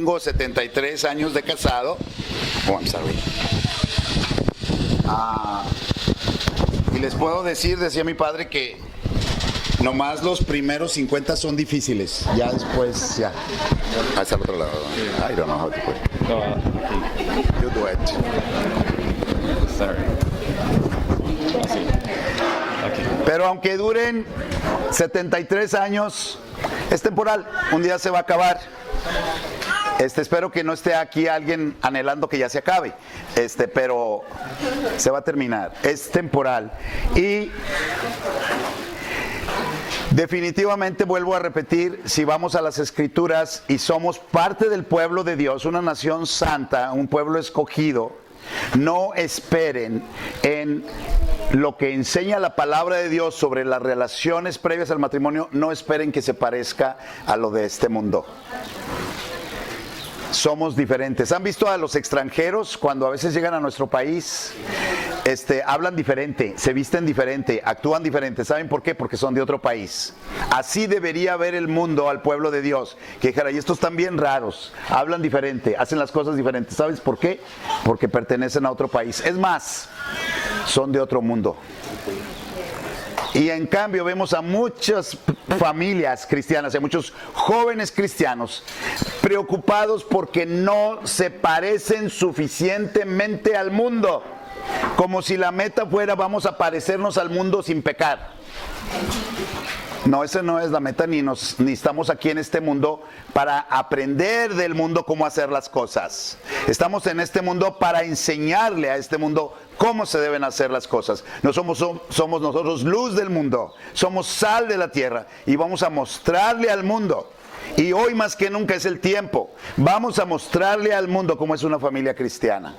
tengo 73 años de casado. Oh, I'm sorry. Y les puedo decir, decía mi padre, que nomás los primeros 50 son difíciles. Ya después, ya. Ahí está al otro lado. I don't know how to put it. You do it. Sorry. Pero aunque duren 73 años, es temporal. Un día se va a acabar. Espero que no esté aquí alguien anhelando que ya se acabe. Pero se va a terminar. Es temporal. Y definitivamente vuelvo a repetir, si vamos a las Escrituras y somos parte del pueblo de Dios, una nación santa, un pueblo escogido, no esperen en lo que enseña la palabra de Dios sobre las relaciones previas al matrimonio, no esperen que se parezca a lo de este mundo. Somos diferentes. ¿Han visto a los extranjeros cuando a veces llegan a nuestro país? Hablan diferente, se visten diferente, actúan diferente. ¿Saben por qué? Porque son de otro país. Así debería ver el mundo al pueblo de Dios. Que dijera, y estos están bien raros, hablan diferente, hacen las cosas diferentes. ¿Sabes por qué? Porque pertenecen a otro país. Es más, son de otro mundo. Y en cambio vemos a muchas familias cristianas, a muchos jóvenes cristianos preocupados porque no se parecen suficientemente al mundo. Como si la meta fuera vamos a parecernos al mundo sin pecar. No, esa no es la meta, ni estamos aquí en este mundo para aprender del mundo cómo hacer las cosas. Estamos en este mundo para enseñarle a este mundo cómo se deben hacer las cosas. No somos nosotros luz del mundo, somos sal de la tierra y vamos a mostrarle al mundo. Y hoy más que nunca es el tiempo. Vamos a mostrarle al mundo cómo es una familia cristiana.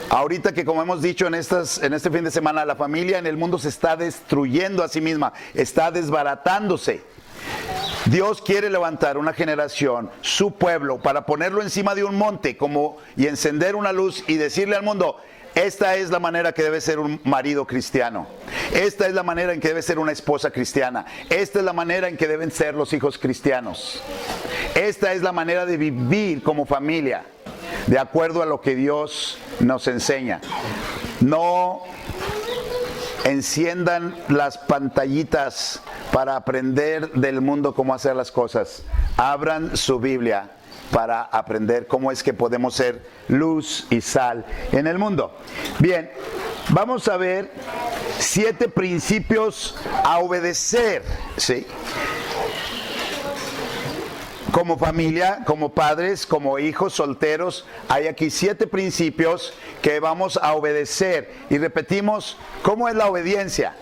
Ahorita que, como hemos dicho en este fin de semana, la familia en el mundo se está destruyendo a sí misma, está desbaratándose. Dios quiere levantar una generación, su pueblo, para ponerlo encima de un monte y encender una luz y decirle al mundo, esta es la manera que debe ser un marido cristiano. Esta es la manera en que debe ser una esposa cristiana. Esta es la manera en que deben ser los hijos cristianos. Esta es la manera de vivir como familia, de acuerdo a lo que Dios nos enseña. No enciendan las pantallitas para aprender del mundo cómo hacer las cosas. Abran su Biblia para aprender cómo es que podemos ser luz y sal en el mundo. Bien, vamos a ver 7 principios a obedecer, ¿sí? Como familia, como padres, como hijos solteros, hay aquí 7 principios que vamos a obedecer. Y repetimos, ¿cómo es la obediencia?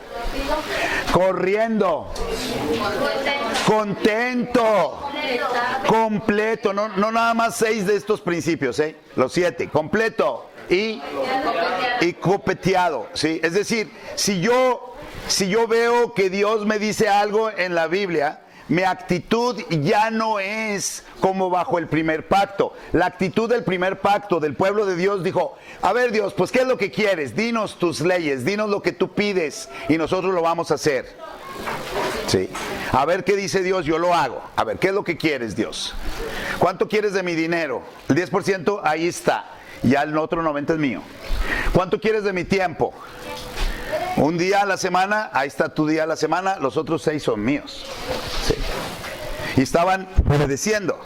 Corriendo, contento, completo, no nada más 6 de estos principios, los 7, completo y copeteado, ¿sí? Es decir, si yo veo que Dios me dice algo en la Biblia, mi actitud ya no es como bajo el primer pacto. La actitud del primer pacto del pueblo de Dios dijo, a ver Dios, pues ¿qué es lo que quieres? Dinos tus leyes, dinos lo que tú pides y nosotros lo vamos a hacer. Sí. A ver qué dice Dios, yo lo hago. A ver, ¿qué es lo que quieres, Dios? ¿Cuánto quieres de mi dinero? El 10%, ahí está. Ya el otro 90% es mío. ¿Cuánto quieres de mi tiempo? Un día a la semana, ahí está tu día a la semana, los otros 6 son míos. Sí. Y estaban obedeciendo.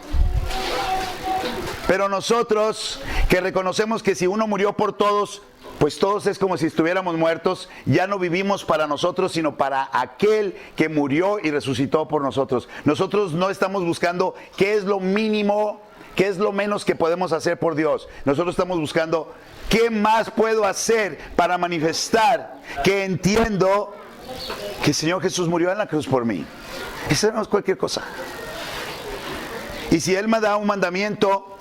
Pero nosotros, que reconocemos que si uno murió por todos, pues todos es como si estuviéramos muertos, ya no vivimos para nosotros, sino para aquel que murió y resucitó por nosotros. Nosotros no estamos buscando qué es lo mínimo, qué es lo menos que podemos hacer por Dios. Nosotros estamos buscando qué más puedo hacer para manifestar que entiendo que el Señor Jesús murió en la cruz por mí. Eso no es cualquier cosa. Y si Él me da un mandamiento,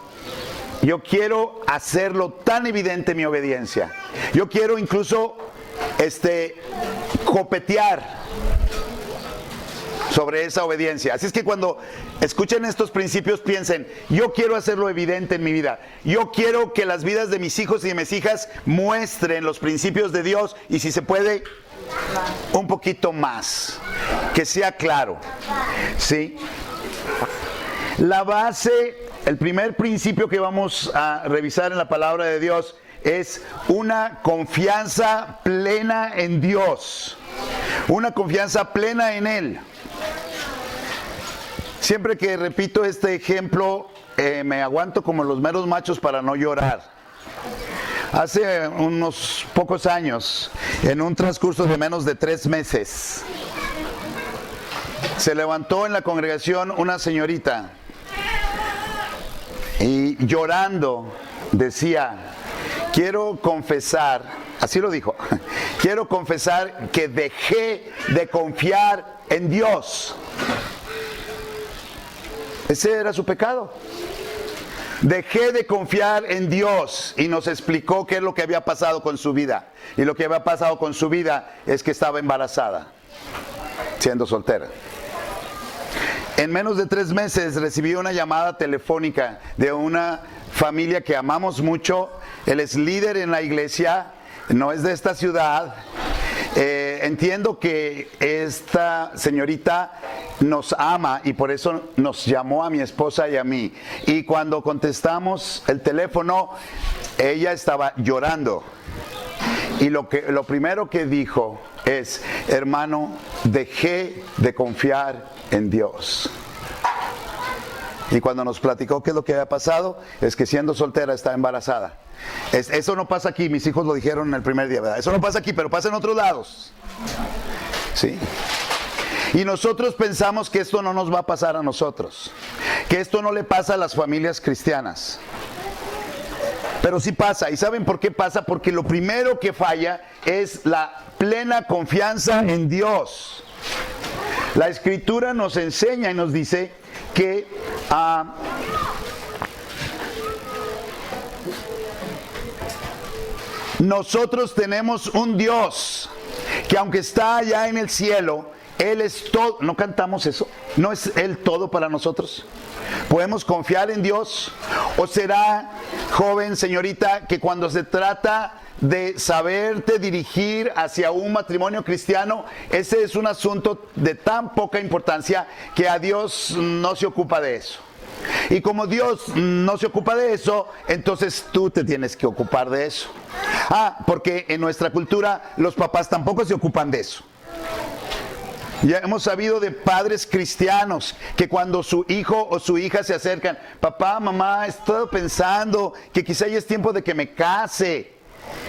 yo quiero hacerlo tan evidente mi obediencia. Yo quiero incluso copetear sobre esa obediencia. Así es que cuando escuchen estos principios piensen, yo quiero hacerlo evidente en mi vida. Yo quiero que las vidas de mis hijos y de mis hijas muestren los principios de Dios y si se puede, un poquito más. Que sea claro. ¿Sí? La base, el primer principio que vamos a revisar en la palabra de Dios es una confianza plena en Dios. Una confianza plena en Él. Siempre que repito este ejemplo, me aguanto como los meros machos para no llorar. Hace unos pocos años, en un transcurso de menos de 3 meses, se levantó en la congregación una señorita y llorando decía: quiero confesar, así lo dijo, quiero confesar que dejé de confiar en Dios. Ese era su pecado. Dejé de confiar en Dios, y nos explicó qué es lo que había pasado con su vida. Y lo que había pasado con su vida es que estaba embarazada, siendo soltera. En menos de 3 meses recibí una llamada telefónica de una familia que amamos mucho. Él es líder en la iglesia, no es de esta ciudad. Entiendo que esta señorita nos ama y por eso nos llamó a mi esposa y a mí. Y cuando contestamos el teléfono, ella estaba llorando. Y lo primero que dijo es: hermano, dejé de confiar en Dios. Y cuando nos platicó qué es lo que había pasado, es que siendo soltera está embarazada. Eso no pasa aquí, mis hijos lo dijeron en el primer día, ¿verdad? Eso no pasa aquí, pero pasa en otros lados. ¿Sí? Y nosotros pensamos que esto no nos va a pasar a nosotros, que esto no le pasa a las familias cristianas. Pero sí pasa. ¿Y saben por qué pasa? Porque lo primero que falla es la plena confianza en Dios. La Escritura nos enseña y nos dice que nosotros tenemos un Dios que, aunque está allá en el cielo, Él es todo. ¿No cantamos eso? ¿No es Él todo para nosotros? ¿Podemos confiar en Dios? ¿O será, joven, señorita, que cuando se trata de saberte dirigir hacia un matrimonio cristiano, ese es un asunto de tan poca importancia que a Dios no se ocupa de eso? Y como Dios no se ocupa de eso, entonces tú te tienes que ocupar de eso. Porque en nuestra cultura los papás tampoco se ocupan de eso. Ya hemos sabido de padres cristianos que cuando su hijo o su hija se acercan: papá, mamá, he estado pensando que quizá ya es tiempo de que me case.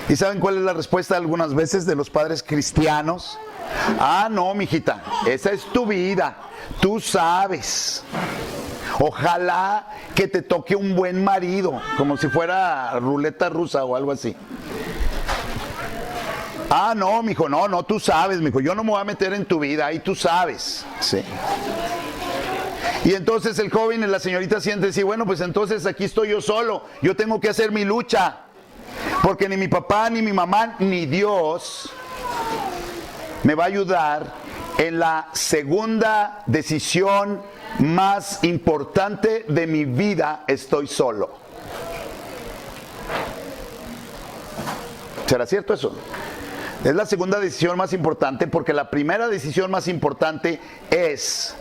¿Y saben cuál es la respuesta algunas veces de los padres cristianos? No, mijita, esa es tu vida, tú sabes. Ojalá que te toque un buen marido, como si fuera ruleta rusa o algo así. No, mijo, no, tú sabes, mijo, yo no me voy a meter en tu vida, ahí tú sabes. Sí. Y entonces el joven y la señorita sienten así: bueno, pues entonces aquí estoy yo solo, yo tengo que hacer mi lucha, porque ni mi papá, ni mi mamá, ni Dios me va a ayudar en la segunda decisión más importante de mi vida. Estoy solo. ¿Será cierto eso? Es la segunda decisión más importante, porque la primera decisión más importante es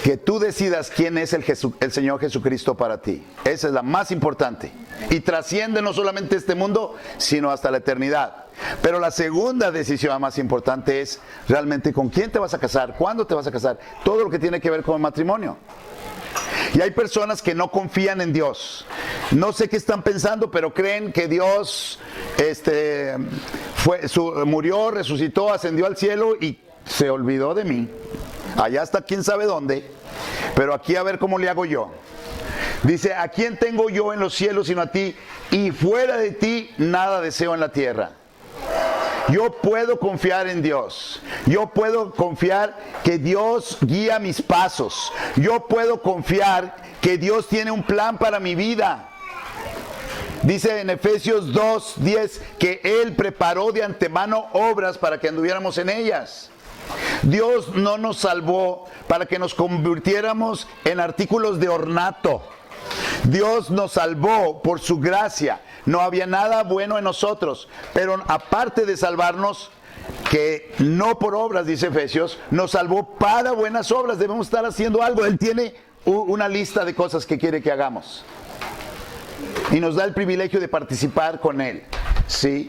que tú decidas quién es el Señor Jesucristo para ti. Esa es la más importante. Y trasciende no solamente este mundo, sino hasta la eternidad. Pero la segunda decisión más importante es realmente con quién te vas a casar, cuándo te vas a casar, todo lo que tiene que ver con el matrimonio. Y hay personas que no confían en Dios. No sé qué están pensando, pero creen que Dios murió, resucitó, ascendió al cielo y se olvidó de mí. Allá está quién sabe dónde, pero aquí a ver cómo le hago yo. Dice: ¿a quién tengo yo en los cielos sino a ti? Y fuera de ti nada deseo en la tierra. Yo puedo confiar en Dios. Yo puedo confiar que Dios guía mis pasos. Yo puedo confiar que Dios tiene un plan para mi vida. Dice en Efesios 2:10 que Él preparó de antemano obras para que anduviéramos en ellas. Dios no nos salvó para que nos convirtiéramos en artículos de ornato. Dios nos salvó por su gracia. No había nada bueno en nosotros, pero aparte de salvarnos, que no por obras, dice Efesios, nos salvó para buenas obras. Debemos estar haciendo algo. Él tiene una lista de cosas que quiere que hagamos. Y nos da el privilegio de participar con Él, ¿sí?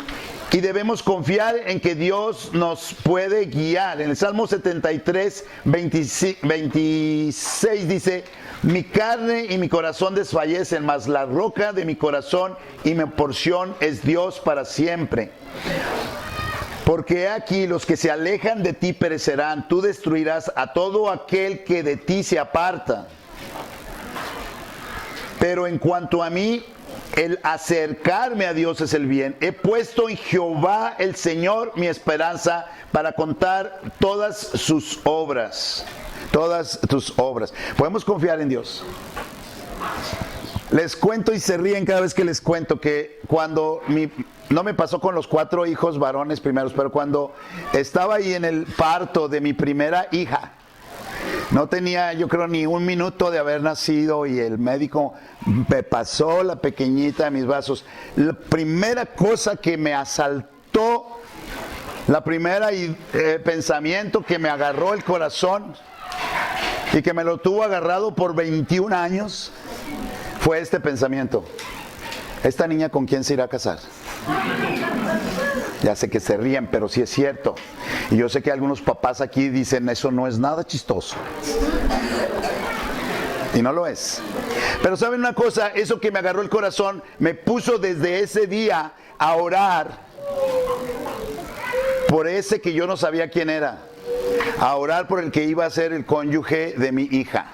Y debemos confiar en que Dios nos puede guiar. En el Salmo 73, 26 dice: mi carne y mi corazón desfallecen, mas la roca de mi corazón y mi porción es Dios para siempre. Porque aquí los que se alejan de ti perecerán, tú destruirás a todo aquel que de ti se aparta. Pero en cuanto a mí, el acercarme a Dios es el bien. He puesto en Jehová el Señor mi esperanza para contar todas sus obras. Todas tus obras. Podemos confiar en Dios. Les cuento y se ríen cada vez que les cuento que cuando no me pasó con los 4 hijos varones primeros, pero cuando estaba ahí en el parto de mi primera hija, no tenía, yo creo, ni un minuto de haber nacido y el médico me pasó la pequeñita de mis brazos. La primera cosa que me asaltó, la primera pensamiento que me agarró el corazón y que me lo tuvo agarrado por 21 años, fue este pensamiento: ¿esta niña con quién se irá a casar? Ya sé que se ríen, pero sí es cierto. Y yo sé que algunos papás aquí dicen, eso no es nada chistoso. Y no lo es. Pero ¿saben una cosa? Eso que me agarró el corazón me puso desde ese día a orar por ese que yo no sabía quién era. A orar por el que iba a ser el cónyuge de mi hija.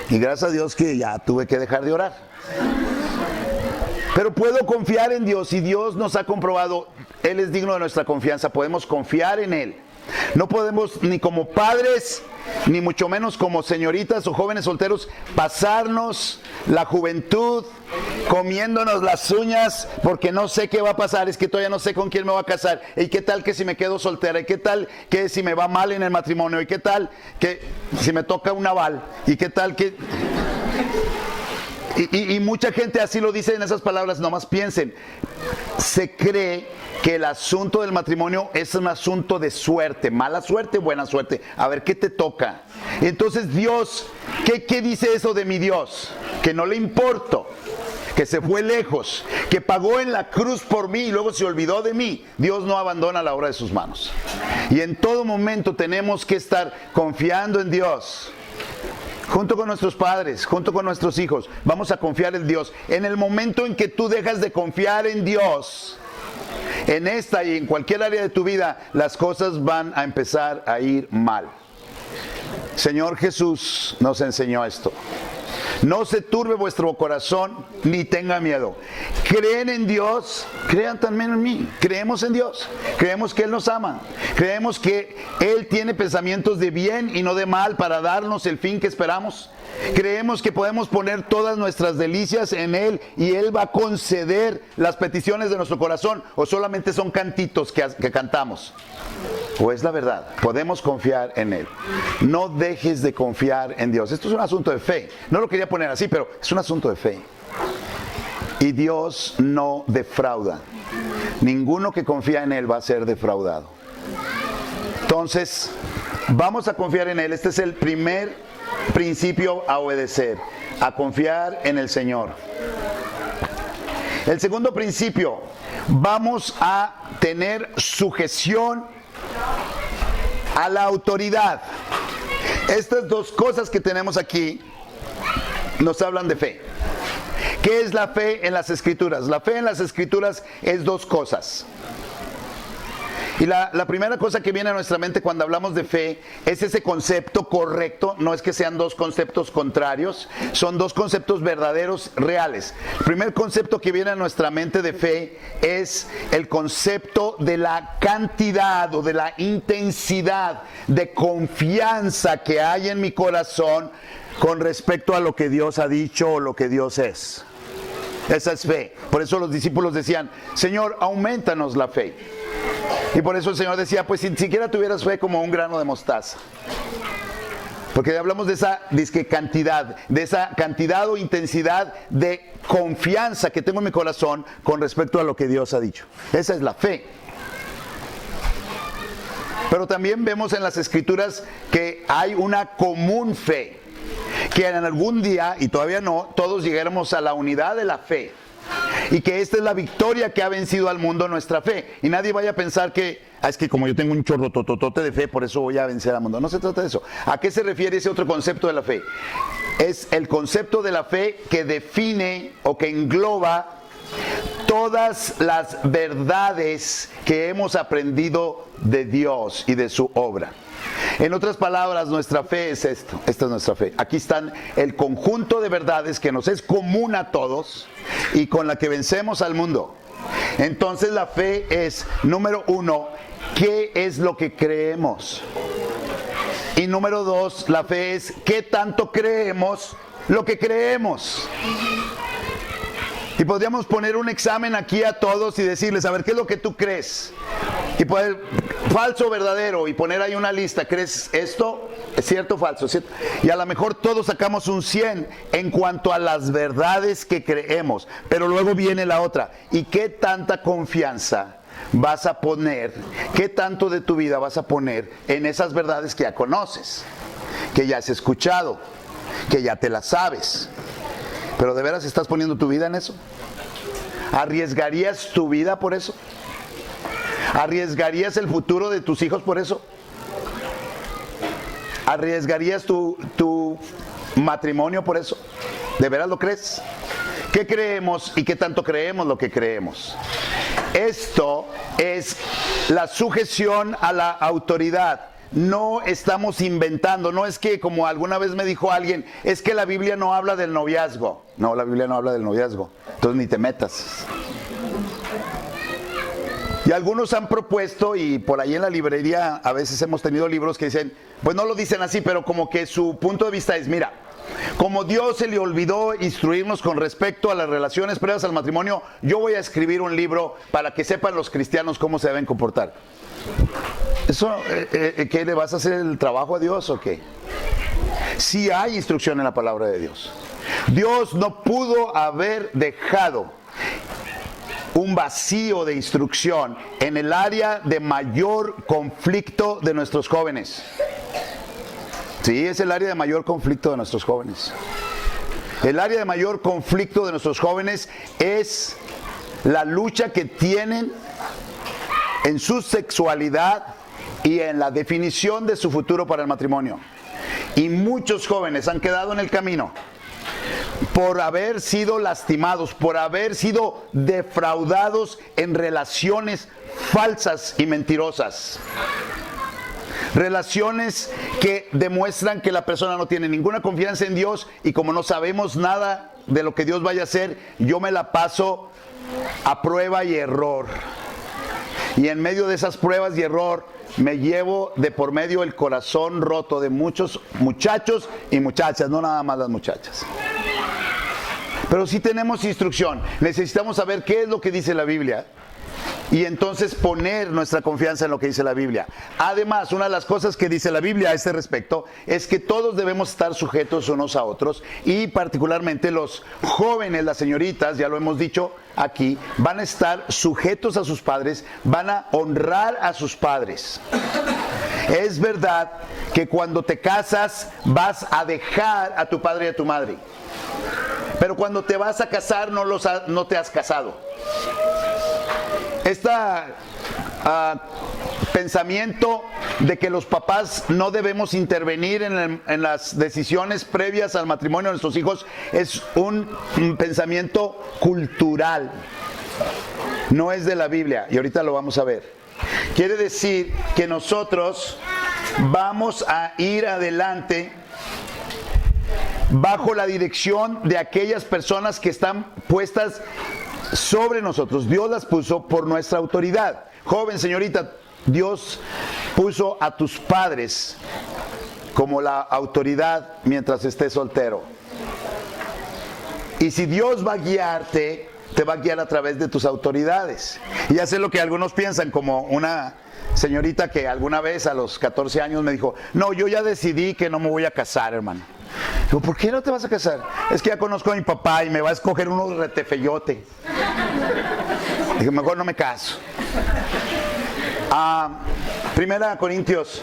Y gracias a Dios que ya tuve que dejar de orar. Pero puedo confiar en Dios y Dios nos ha comprobado, Él es digno de nuestra confianza, podemos confiar en Él. No podemos ni como padres, ni mucho menos como señoritas o jóvenes solteros, pasarnos la juventud comiéndonos las uñas porque no sé qué va a pasar, es que todavía no sé con quién me voy a casar, y qué tal que si me quedo soltera, y qué tal que si me va mal en el matrimonio, y qué tal que si me toca un aval, y qué tal que... Y mucha gente así lo dice en esas palabras, nomás piensen, se cree que el asunto del matrimonio es un asunto de suerte, mala suerte, buena suerte, a ver qué te toca. Entonces Dios, ¿qué dice eso de mi Dios? Que no le importo, que se fue lejos, que pagó en la cruz por mí y luego se olvidó de mí. Dios no abandona la obra de sus manos. Y en todo momento tenemos que estar confiando en Dios. Junto con nuestros padres, junto con nuestros hijos, vamos a confiar en Dios. En el momento en que tú dejas de confiar en Dios, en esta y en cualquier área de tu vida, las cosas van a empezar a ir mal. Señor Jesús nos enseñó esto. No se turbe vuestro corazón, ni tenga miedo. Creen en Dios, crean también en mí. Creemos en Dios, creemos que Él nos ama. Creemos que Él tiene pensamientos de bien y no de mal para darnos el fin que esperamos. Creemos que podemos poner todas nuestras delicias en Él y Él va a conceder las peticiones de nuestro corazón, o solamente son cantitos que cantamos. O es la verdad, podemos confiar en Él. No dejes de confiar en Dios. Esto es un asunto de fe. No lo quería poner así, pero es un asunto de fe. Y Dios no defrauda. Ninguno que confía en Él va a ser defraudado. Entonces, vamos a confiar en Él. Este es el primer principio a obedecer, a confiar en el Señor. El segundo principio, vamos a tener sujeción a la autoridad. Estas dos cosas que tenemos aquí nos hablan de fe. ¿Qué es la fe en las Escrituras? La fe en las Escrituras es dos cosas. Y la primera cosa que viene a nuestra mente cuando hablamos de fe es ese concepto correcto. No es que sean dos conceptos contrarios, son dos conceptos verdaderos, reales. El primer concepto que viene a nuestra mente de fe es el concepto de la cantidad o de la intensidad de confianza que hay en mi corazón con respecto a lo que Dios ha dicho o lo que Dios es. Esa es fe. Por eso los discípulos decían, Señor, aumentanos la fe. Y por eso el Señor decía, pues si siquiera tuvieras fe como un grano de mostaza. Porque hablamos de esa cantidad o intensidad de confianza que tengo en mi corazón con respecto a lo que Dios ha dicho. Esa es la fe. Pero también vemos en las Escrituras que hay una común fe. que en algún día, y todavía no, todos lleguemos a la unidad de la fe. Y que esta es la victoria que ha vencido al mundo, nuestra fe. Y nadie vaya a pensar que, es que como yo tengo un chorro tototote de fe, por eso voy a vencer al mundo. No se trata de eso. ¿A qué se refiere ese otro concepto de la fe? Es el concepto de la fe que define o que engloba todas las verdades que hemos aprendido de Dios y de su obra. En otras palabras, nuestra fe es esto. Esta es nuestra fe. Aquí están el conjunto de verdades que nos es común a todos y con la que vencemos al mundo. Entonces la fe es, número uno, ¿qué es lo que creemos? Y número dos, la fe es ¿qué tanto creemos lo que creemos? Y podríamos poner un examen aquí a todos y decirles, a ver, ¿qué es lo que tú crees? Y poner falso o verdadero y poner ahí una lista. ¿Crees esto? ¿Es cierto o falso? ¿Cierto? Y a lo mejor todos sacamos un 100 en cuanto a las verdades que creemos. Pero luego viene la otra. ¿Y qué tanta confianza vas a poner? ¿Qué tanto de tu vida vas a poner en esas verdades que ya conoces? Que ya has escuchado, que ya te las sabes. ¿Pero de veras estás poniendo tu vida en eso? ¿Arriesgarías tu vida por eso? ¿Arriesgarías el futuro de tus hijos por eso? ¿Arriesgarías tu matrimonio por eso? ¿De veras lo crees? ¿Qué creemos y qué tanto creemos lo que creemos? Esto es la sujeción a la autoridad. No estamos inventando, no es que como alguna vez me dijo alguien, es que la Biblia no habla del noviazgo. No, la Biblia no habla del noviazgo, entonces ni te metas. Y algunos han propuesto, y por ahí en la librería a veces hemos tenido libros que dicen, pues no lo dicen así, pero como que su punto de vista es, mira, como Dios se le olvidó instruirnos con respecto a las relaciones previas al matrimonio, yo voy a escribir un libro para que sepan los cristianos cómo se deben comportar. ¿Eso qué le vas a hacer el trabajo a Dios o qué? Sí hay instrucción en la palabra de Dios. Dios no pudo haber dejado un vacío de instrucción en el área de mayor conflicto de nuestros jóvenes. Sí, es el área de mayor conflicto de nuestros jóvenes. El área de mayor conflicto de nuestros jóvenes es la lucha que tienen en su sexualidad y en la definición de su futuro para el matrimonio. Y muchos jóvenes han quedado en el camino por haber sido lastimados, por haber sido defraudados en relaciones falsas y mentirosas. Relaciones que demuestran que la persona no tiene ninguna confianza en Dios y como no sabemos nada de lo que Dios vaya a hacer, yo me la paso a prueba y error. Y en medio de esas pruebas y error me llevo de por medio el corazón roto de muchos muchachos y muchachas, no nada más las muchachas. Pero sí tenemos instrucción, necesitamos saber qué es lo que dice la Biblia y entonces poner nuestra confianza en lo que dice la Biblia. Además, una de las cosas que dice la Biblia a este respecto es que todos debemos estar sujetos unos a otros y particularmente los jóvenes, las señoritas, ya lo hemos dicho aquí, van a estar sujetos a sus padres, van a honrar a sus padres. Es verdad que cuando te casas vas a dejar a tu padre y a tu madre, pero cuando te vas a casar no te has casado. Este pensamiento de que los papás no debemos intervenir en las decisiones previas al matrimonio de nuestros hijos es un pensamiento cultural, no es de la Biblia y ahorita lo vamos a ver. Quiere decir que nosotros vamos a ir adelante bajo la dirección de aquellas personas que están puestas sobre nosotros. Dios las puso por nuestra autoridad. Joven, señorita, Dios puso a tus padres como la autoridad mientras estés soltero. Y si Dios va a guiarte, te va a guiar a través de tus autoridades. Y ya sé lo que algunos piensan, como una señorita que alguna vez a los 14 años me dijo, no, yo ya decidí que no me voy a casar, hermano. Digo, ¿por qué no te vas a casar? Es que ya conozco a mi papá y me va a escoger uno retefeyote. Dije, mejor no me caso. Primera Corintios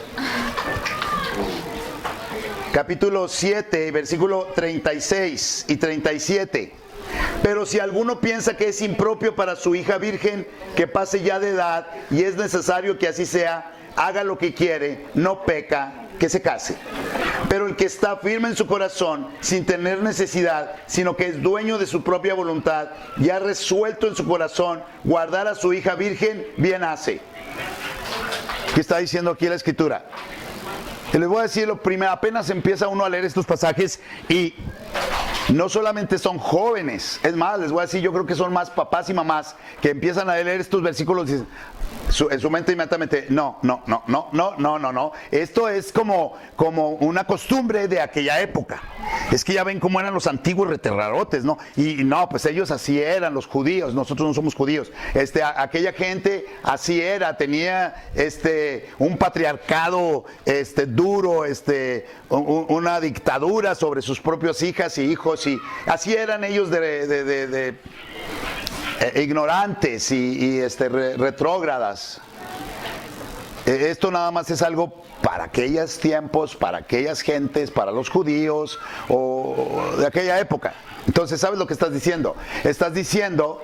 capítulo 7, versículo 36 y 37. Pero si alguno piensa que es impropio para su hija virgen que pase ya de edad y es necesario que así sea, haga lo que quiere, no peca, que se case. Pero el que está firme en su corazón, sin tener necesidad, sino que es dueño de su propia voluntad, y ha resuelto en su corazón guardar a su hija virgen, bien hace. ¿Qué está diciendo aquí la Escritura? Y les voy a decir lo primero, apenas empieza uno a leer estos pasajes y no solamente son jóvenes, es más, les voy a decir, yo creo que son más papás y mamás que empiezan a leer estos versículos y dicen, en su mente inmediatamente, no. Esto es como una costumbre de aquella época. Es que ya ven cómo eran los antiguos reterrarotes, ¿no? Y no, pues ellos así eran, los judíos, nosotros no somos judíos. Aquella gente así era, tenía un patriarcado duro, una dictadura sobre sus propias hijas y hijos, y así eran ellos de ignorantes y retrógradas. Esto nada más es algo para aquellos tiempos, para aquellas gentes, para los judíos o de aquella época. Entonces, ¿sabes lo que estás diciendo? Estás diciendo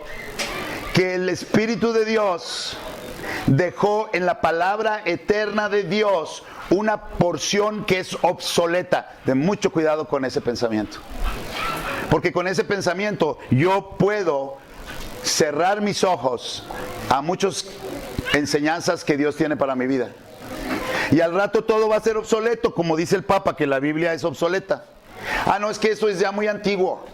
que el Espíritu de Dios dejó en la palabra eterna de Dios una porción que es obsoleta. De mucho cuidado con ese pensamiento, porque con ese pensamiento yo puedo cerrar mis ojos a muchas enseñanzas que Dios tiene para mi vida. Y al rato todo va a ser obsoleto, como dice el Papa, que la Biblia es obsoleta. No, es que eso es ya muy antiguo.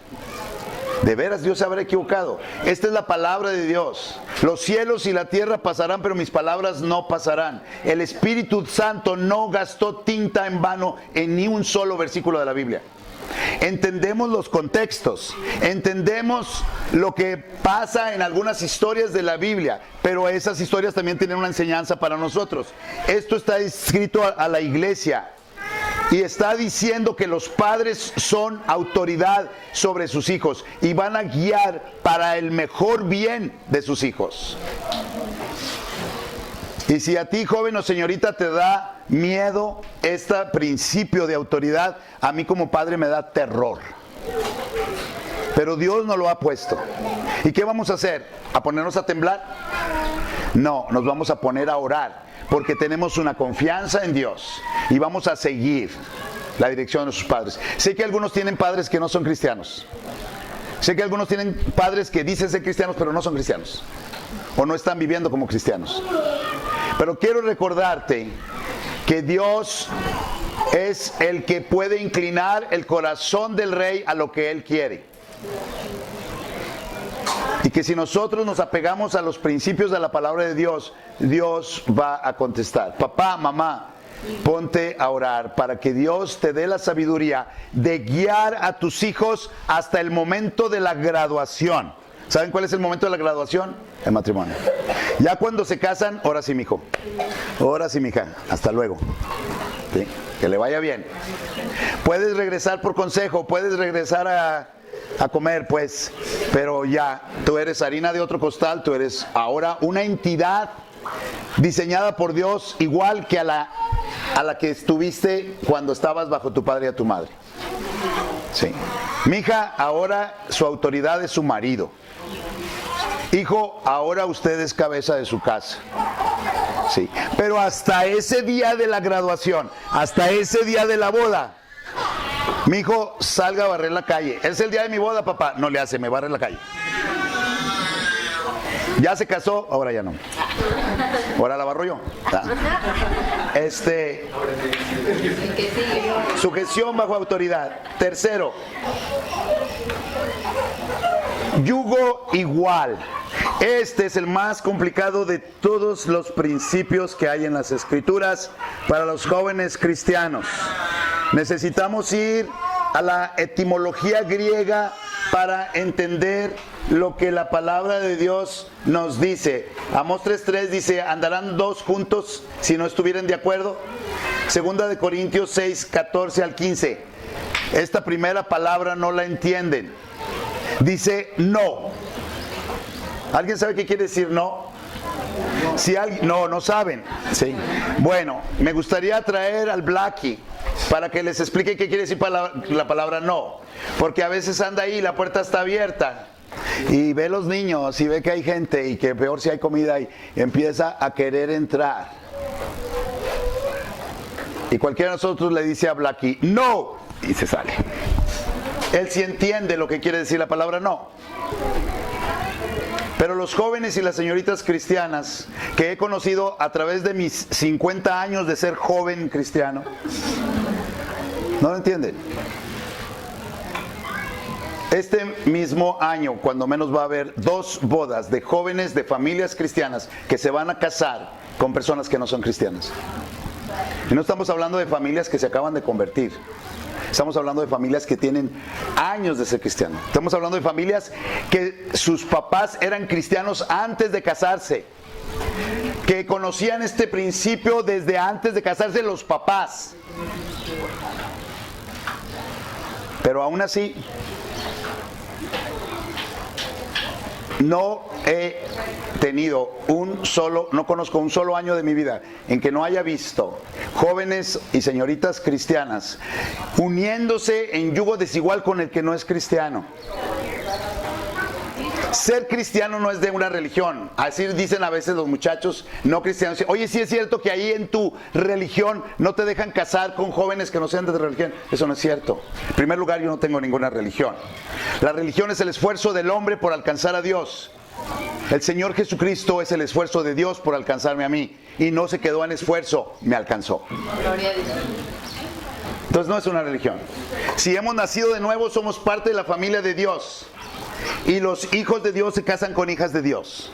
De veras, Dios se habrá equivocado. Esta es la palabra de Dios. Los cielos y la tierra pasarán, pero mis palabras no pasarán. El Espíritu Santo no gastó tinta en vano en ni un solo versículo de la Biblia. Entendemos los contextos, entendemos lo que pasa en algunas historias de la Biblia, pero esas historias también tienen una enseñanza para nosotros. Esto está escrito a la iglesia y está diciendo que los padres son autoridad sobre sus hijos y van a guiar para el mejor bien de sus hijos. Y si a ti, joven o señorita, te da miedo este principio de autoridad, a mí como padre me da terror. Pero Dios nos lo ha puesto. ¿Y qué vamos a hacer? ¿A ponernos a temblar? No, nos vamos a poner a orar, porque tenemos una confianza en Dios y vamos a seguir la dirección de sus padres. Sé que algunos tienen padres que no son cristianos. Sé que algunos tienen padres que dicen ser cristianos, pero no son cristianos. O no están viviendo como cristianos. Pero quiero recordarte que Dios es el que puede inclinar el corazón del rey a lo que Él quiere. Y que si nosotros nos apegamos a los principios de la palabra de Dios, Dios va a contestar. Papá, mamá, ponte a orar para que Dios te dé la sabiduría de guiar a tus hijos hasta el momento de la graduación. ¿Saben cuál es el momento de la graduación? El matrimonio. Ya cuando se casan, ahora sí, mijo. Ahora sí, mija. Hasta luego. ¿Sí? Que le vaya bien. Puedes regresar por consejo, puedes regresar a comer, pues. Pero ya, tú eres harina de otro costal, tú eres ahora una entidad diseñada por Dios, igual que a la que estuviste cuando estabas bajo tu padre y a tu madre. Sí. Mija, ahora su autoridad es su marido. Hijo, ahora usted es cabeza de su casa. Sí. Pero hasta ese día de la graduación, hasta ese día de la boda, mi hijo salga a barrer la calle. Es el día de mi boda, papá. No le hace, me barre la calle. Ya se casó, ahora ya no. Ahora la barro yo. Sujeción bajo autoridad. Tercero, yugo igual. Este es el más complicado de todos los principios que hay en las Escrituras para los jóvenes cristianos. Necesitamos ir a la etimología griega para entender lo que la palabra de Dios nos dice. Amós 3:3 dice, ¿andarán dos juntos si no estuvieran de acuerdo? Segunda de Corintios 6:14 al 15. Esta primera palabra no la entienden. Dice no. ¿Alguien sabe qué quiere decir no? Si alguien, no saben. Sí. Bueno, me gustaría traer al Blackie para que les explique qué quiere decir la palabra no. Porque a veces anda ahí, la puerta está abierta y ve los niños y ve que hay gente y que peor si hay comida y empieza a querer entrar. Y cualquiera de nosotros le dice a Blackie, no, y se sale. Él sí entiende lo que quiere decir la palabra no. Pero los jóvenes y las señoritas cristianas que he conocido a través de mis 50 años de ser joven cristiano, no lo entienden. Este mismo año, cuando menos, va a haber 2 bodas de jóvenes de familias cristianas que se van a casar con personas que no son cristianas. Y no estamos hablando de familias que se acaban de convertir. Estamos hablando de familias que tienen años de ser cristianos. Estamos hablando de familias que sus papás eran cristianos antes de casarse, que conocían este principio desde antes de casarse los papás. Pero aún así, no he tenido no conozco un solo año de mi vida en que no haya visto jóvenes y señoritas cristianas uniéndose en yugo desigual con el que no es cristiano. Ser cristiano no es de una religión. Así dicen a veces los muchachos no cristianos. Oye, sí es cierto que ahí en tu religión no te dejan casar con jóvenes que no sean de religión. Eso no es cierto. En primer lugar, yo no tengo ninguna religión. La religión es el esfuerzo del hombre por alcanzar a Dios. El Señor Jesucristo es el esfuerzo de Dios por alcanzarme a mí. Y no se quedó en esfuerzo, me alcanzó. Gloria a Dios. Entonces no es una religión. Si hemos nacido de nuevo, somos parte de la familia de Dios. Y los hijos de Dios se casan con hijas de Dios.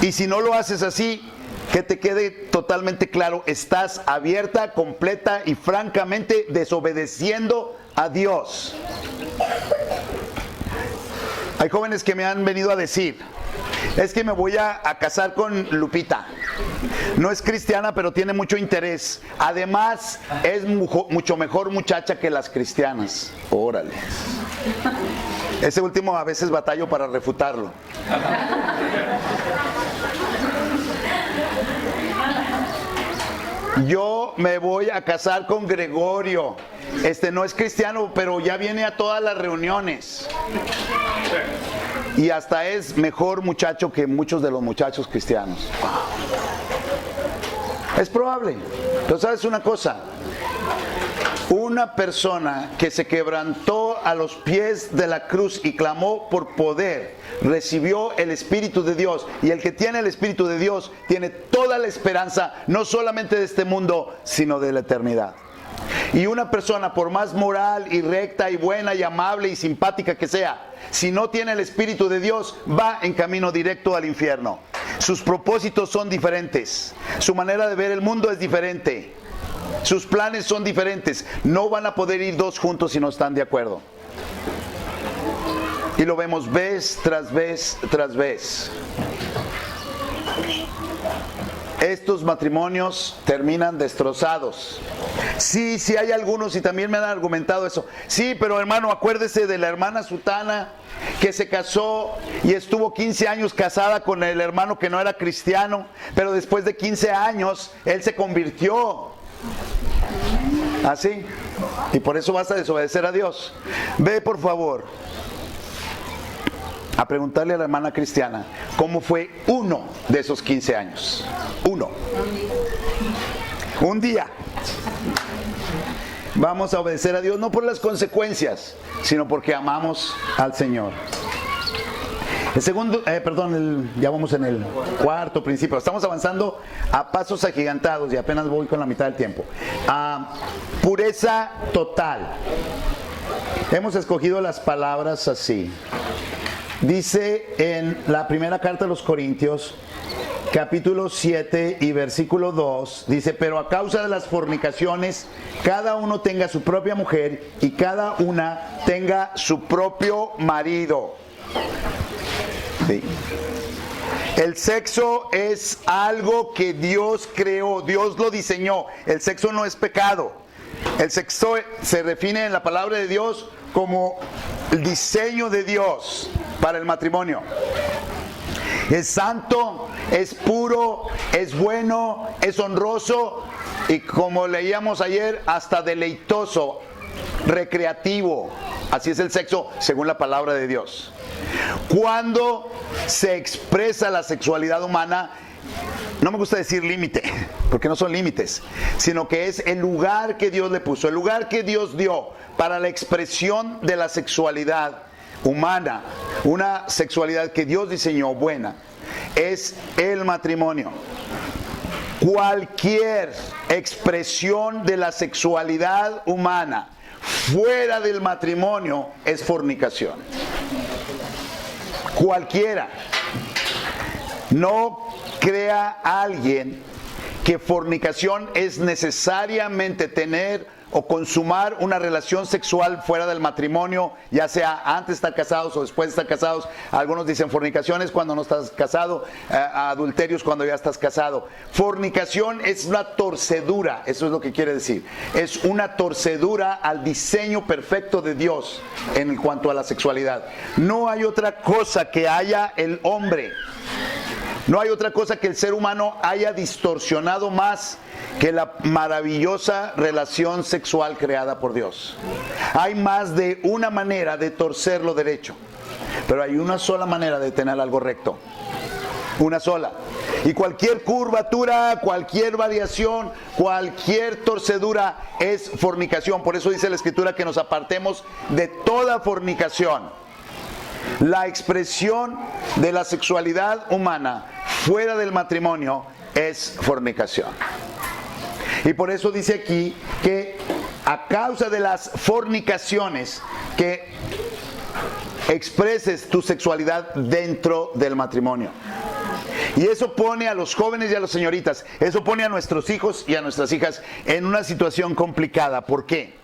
Y si no lo haces así, que te quede totalmente claro, estás abierta, completa y francamente desobedeciendo a Dios. Hay jóvenes que me han venido a decir, es que me voy a casar con Lupita. No es cristiana, pero tiene mucho interés. Además, es mucho mejor muchacha que las cristianas. Órale. Ese último a veces batallo para refutarlo. Yo me voy a casar con Gregorio. No es cristiano, pero ya viene a todas las reuniones. Y hasta es mejor muchacho que muchos de los muchachos cristianos. Es probable. Pero ¿sabes una cosa? Una persona que se quebrantó a los pies de la cruz y clamó por poder, recibió el Espíritu de Dios. Y el que tiene el Espíritu de Dios tiene toda la esperanza, no solamente de este mundo, sino de la eternidad. Y una persona, por más moral y recta y buena y amable y simpática que sea, si no tiene el Espíritu de Dios, va en camino directo al infierno. Sus propósitos son diferentes. Su manera de ver el mundo es diferente. Sus planes son diferentes. No van a poder ir 2 juntos si no están de acuerdo. Y lo vemos vez tras vez tras vez. Estos matrimonios terminan destrozados. Sí, hay algunos y también me han argumentado eso. Sí, pero hermano, acuérdese de la hermana Sutana que se casó y estuvo 15 años casada con el hermano que no era cristiano, pero después de 15 años él se convirtió. ¿Así? Y por eso vas a desobedecer a Dios. Ve por favor a preguntarle a la hermana cristiana cómo fue uno de esos 15 años. Un día. Vamos a obedecer a Dios no por las consecuencias, sino porque amamos al Señor. El segundo, ya vamos en el 4º principio. Estamos avanzando a pasos agigantados y apenas voy con la mitad del tiempo. Pureza total. Hemos escogido las palabras así. Dice en la primera carta a los Corintios, capítulo 7 y versículo 2, dice, pero a causa de las fornicaciones, cada uno tenga su propia mujer y cada una tenga su propio marido. Sí. El sexo es algo que Dios creó, Dios lo diseñó. El sexo no es pecado. El sexo se define en la palabra de Dios como el diseño de Dios para el matrimonio. Es santo, es puro, es bueno, es honroso y como leíamos ayer, hasta deleitoso, recreativo. Así es el sexo según la palabra de Dios. Cuando se expresa la sexualidad humana, no me gusta decir límite, porque no son límites, sino que es el lugar que Dios le puso, el lugar que Dios dio para la expresión de la sexualidad humana, una sexualidad que Dios diseñó buena, es el matrimonio. Cualquier expresión de la sexualidad humana fuera del matrimonio es fornicación. Cualquiera. No crea alguien que fornicación es necesariamente tener o consumar una relación sexual fuera del matrimonio, ya sea antes de estar casados o después de estar casados. Algunos dicen fornicación es cuando no estás casado, adulterio es cuando ya estás casado. Fornicación es una torcedura, eso es lo que quiere decir. Es una torcedura al diseño perfecto de Dios en cuanto a la sexualidad. No hay otra cosa que haya el hombre. No hay otra cosa que el ser humano haya distorsionado más que la maravillosa relación sexual creada por Dios. Hay más de una manera de torcer lo derecho, pero hay una sola manera de tener algo recto. Una sola. Y cualquier curvatura, cualquier variación, cualquier torcedura es fornicación. Por eso dice la Escritura que nos apartemos de toda fornicación. La expresión de la sexualidad humana fuera del matrimonio es fornicación. Y por eso dice aquí que a causa de las fornicaciones, que expreses tu sexualidad dentro del matrimonio. Y eso pone a los jóvenes y a las señoritas, eso pone a nuestros hijos y a nuestras hijas en una situación complicada. ¿Por qué?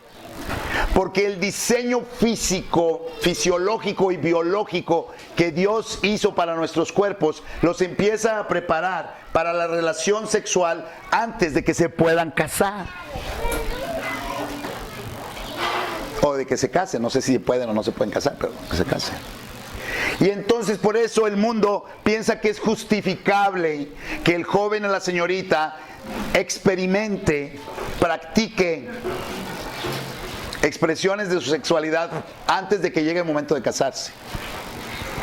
Porque el diseño físico, fisiológico y biológico que Dios hizo para nuestros cuerpos los empieza a preparar para la relación sexual antes de que se puedan casar. O de que se casen, no sé si pueden o no se pueden casar, pero que se casen. Y entonces por eso el mundo piensa que es justificable que el joven o la señorita experimente, practique expresiones de su sexualidad antes de que llegue el momento de casarse.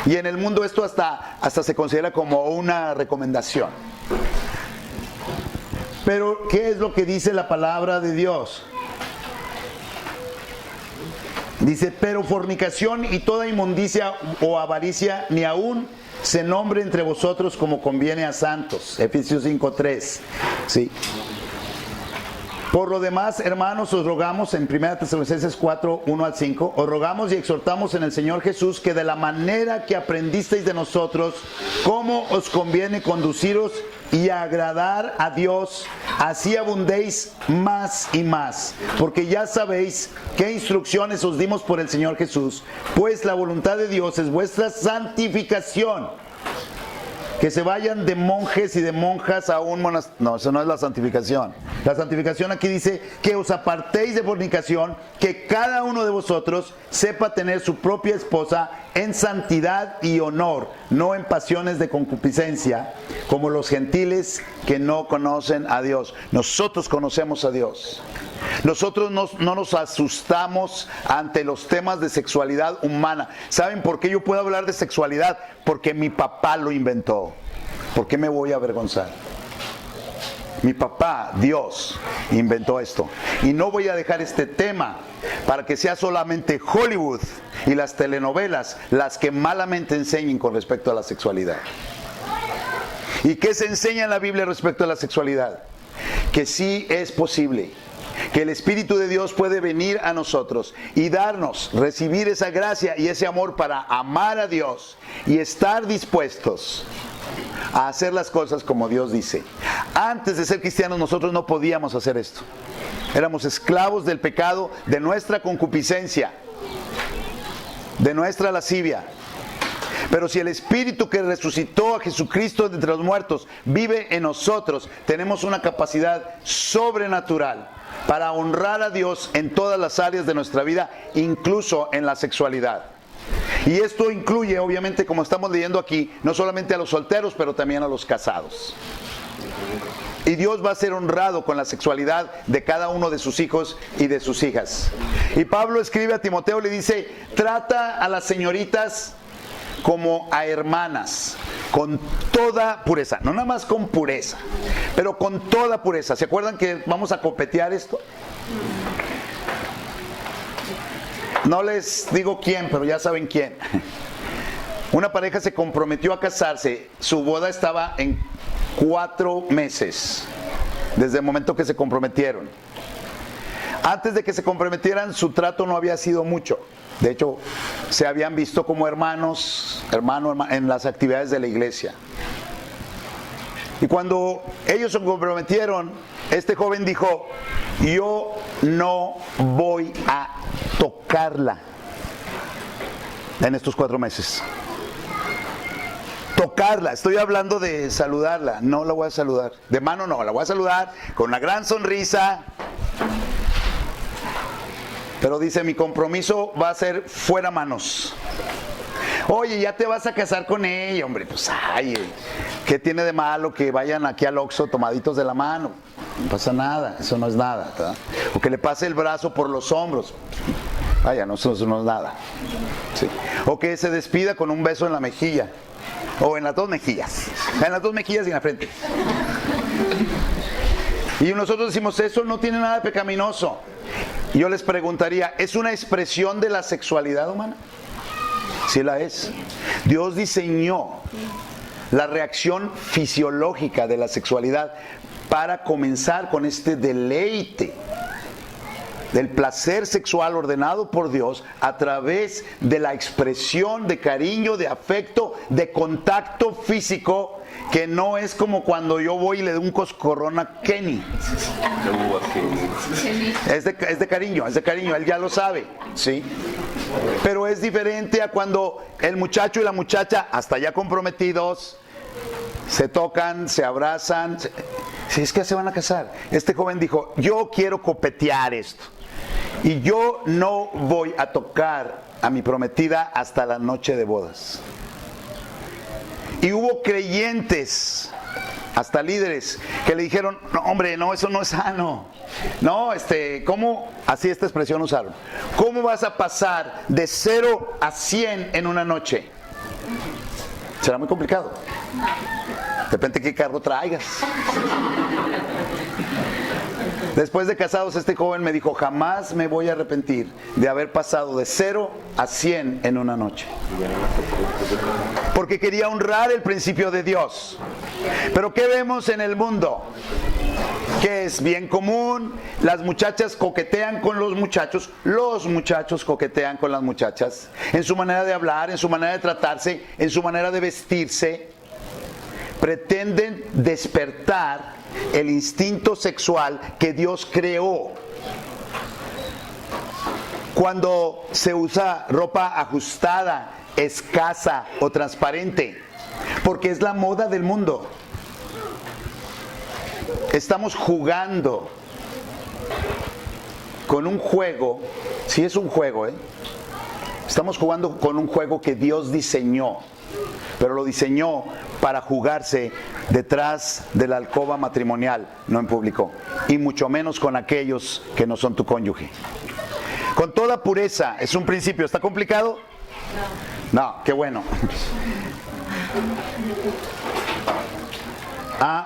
Y en el mundo esto hasta se considera como una recomendación. Pero ¿qué es lo que dice la palabra de Dios? Dice, pero fornicación y toda inmundicia o avaricia ni aún se nombre entre vosotros como conviene a santos. Efesios 5:3. Sí. Por lo demás, hermanos, os rogamos en 1 Tesalonicenses 4, 1 al 5, os rogamos y exhortamos en el Señor Jesús que de la manera que aprendisteis de nosotros, cómo os conviene conduciros y agradar a Dios, así abundéis más y más, porque ya sabéis qué instrucciones os dimos por el Señor Jesús, pues la voluntad de Dios es vuestra santificación. Que se vayan de monjes y de monjas a un monasterio. No, eso no es la santificación. La santificación aquí dice que os apartéis de fornicación, que cada uno de vosotros sepa tener su propia esposa en santidad y honor, no en pasiones de concupiscencia, como los gentiles que no conocen a Dios. Nosotros conocemos a Dios. Nosotros no nos asustamos ante los temas de sexualidad humana. ¿Saben por qué yo puedo hablar de sexualidad? Porque mi papá lo inventó. ¿Por qué me voy a avergonzar? Mi papá, Dios, inventó esto. Y no voy a dejar este tema para que sea solamente Hollywood y las telenovelas las que malamente enseñen con respecto a la sexualidad. ¿Y qué se enseña en la Biblia respecto a la sexualidad? Que sí es posible, que el Espíritu de Dios puede venir a nosotros y darnos, recibir esa gracia y ese amor para amar a Dios y estar dispuestos a hacer las cosas como Dios dice. Antes de ser cristianos nosotros no podíamos hacer esto. Éramos esclavos del pecado, de nuestra concupiscencia, de nuestra lascivia. Pero si el Espíritu que resucitó a Jesucristo de entre los muertos vive en nosotros, tenemos una capacidad sobrenatural para honrar a Dios en todas las áreas de nuestra vida, incluso en la sexualidad. Y esto incluye, obviamente, como estamos leyendo aquí, no solamente a los solteros, pero también a los casados. Y Dios va a ser honrado con la sexualidad de cada uno de sus hijos y de sus hijas. Y Pablo escribe a Timoteo, le dice, trata a las señoritas como a hermanas, con toda pureza, no nada más con pureza, pero con toda pureza. ¿Se acuerdan que vamos a copetear esto? No les digo quién, pero ya saben quién. Una pareja se comprometió a casarse, su boda estaba en 4 meses, desde el momento que se comprometieron. Antes de que se comprometieran, su trato no había sido mucho. De hecho, se habían visto como hermanos en las actividades de la iglesia. Y cuando ellos se comprometieron, este joven dijo, yo no voy a tocarla en estos 4 meses. Tocarla, estoy hablando de saludarla, no la voy a saludar. De mano no, la voy a saludar con una gran sonrisa. Pero dice, mi compromiso va a ser fuera manos. Oye, ya te vas a casar con ella, hombre. Pues, ay, ¿qué tiene de malo que vayan aquí al Oxxo tomaditos de la mano? No pasa nada, eso no es nada, ¿verdad? O que le pase el brazo por los hombros. Vaya, no, eso no es nada. Sí. O que se despida con un beso en la mejilla. O en las 2 mejillas. En las 2 mejillas y en la frente. Y nosotros decimos, eso no tiene nada de pecaminoso. Y yo les preguntaría, ¿es una expresión de la sexualidad humana? Sí la es. Dios diseñó la reacción fisiológica de la sexualidad para comenzar con este deleite del placer sexual ordenado por Dios a través de la expresión de cariño, de afecto, de contacto físico, que no es como cuando yo voy y le doy un coscorrón a Kenny. Es de cariño, él ya lo sabe, ¿sí? Pero es diferente a cuando el muchacho y la muchacha, hasta ya comprometidos, se tocan, se abrazan. Si es que se van a casar. Este joven dijo, yo quiero copetear esto. Y yo no voy a tocar a mi prometida hasta la noche de bodas. Y hubo creyentes, hasta líderes, que le dijeron, no, hombre, no, eso no es sano. No, ¿cómo? Así esta expresión usaron. ¿Cómo vas a pasar de 0 a 100 en una noche? Será muy complicado. Depende de qué carro traigas. Después de casados, este joven me dijo, jamás me voy a arrepentir de haber pasado de 0 a 100 en una noche. Porque quería honrar el principio de Dios. Pero ¿qué vemos en el mundo? Que es bien común, las muchachas coquetean con los muchachos coquetean con las muchachas, en su manera de hablar, en su manera de tratarse, en su manera de vestirse. Pretenden despertar el instinto sexual que Dios creó. Cuando se usa ropa ajustada, escasa o transparente, porque es la moda del mundo. Estamos jugando con un juego, sí es un juego, estamos jugando con un juego que Dios diseñó, pero lo diseñó para jugarse detrás de la alcoba matrimonial, no en público, y mucho menos con aquellos que no son tu cónyuge. Con toda pureza, es un principio. ¿Está complicado? No, qué bueno.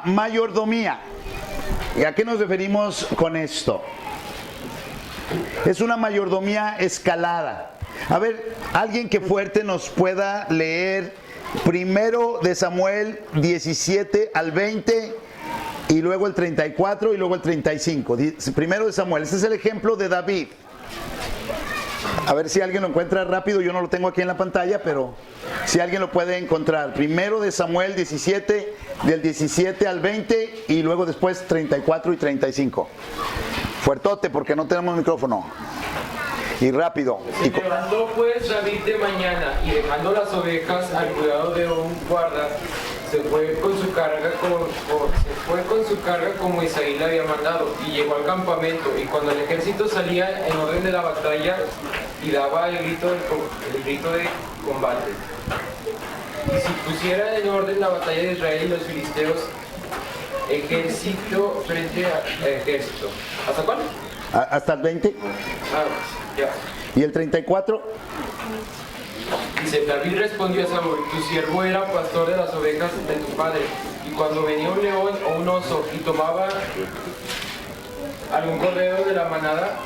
Mayordomía. ¿Y a qué nos referimos con esto? Es una mayordomía escalada. A ver, alguien que fuerte nos pueda leer 1 de Samuel 17 al 20 y luego el 34 y luego el 35. 1 de Samuel, este es el ejemplo de David. A ver si alguien lo encuentra rápido, yo no lo tengo aquí en la pantalla, pero si alguien lo puede encontrar. 1 de Samuel 17, del 17 al 20 y luego después 34 y 35. Fuertote porque no tenemos micrófono. Y rápido. Se levantó pues David de mañana y dejando las ovejas al cuidado de un guarda, se fue con su carga como Isaí le había mandado y llegó al campamento. Y cuando el ejército salía en orden de la batalla y daba el grito de combate, y si pusiera en orden la batalla de Israel y los filisteos, ejército frente a ejército. ¿Hasta cuál? Hasta el 20. Ah, ya. ¿Y el 34? Dice, David respondió a Saúl, tu siervo era pastor de las ovejas de tu padre, y cuando venía un león o un oso y tomaba algún cordero de la manada,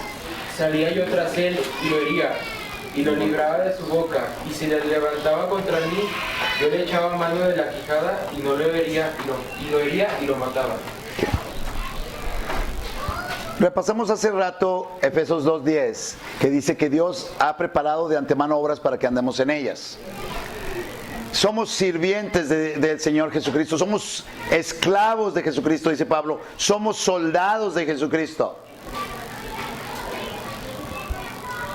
salía yo tras él y lo hería, y lo libraba de su boca, y si le levantaba contra mí, yo le echaba mano de la quijada y no lo hería, y lo hería y lo mataba. Repasamos hace rato Efesios 2:10, que dice que Dios ha preparado de antemano obras para que andemos en ellas. Somos sirvientes del Señor Jesucristo, somos esclavos de Jesucristo, dice Pablo, somos soldados de Jesucristo.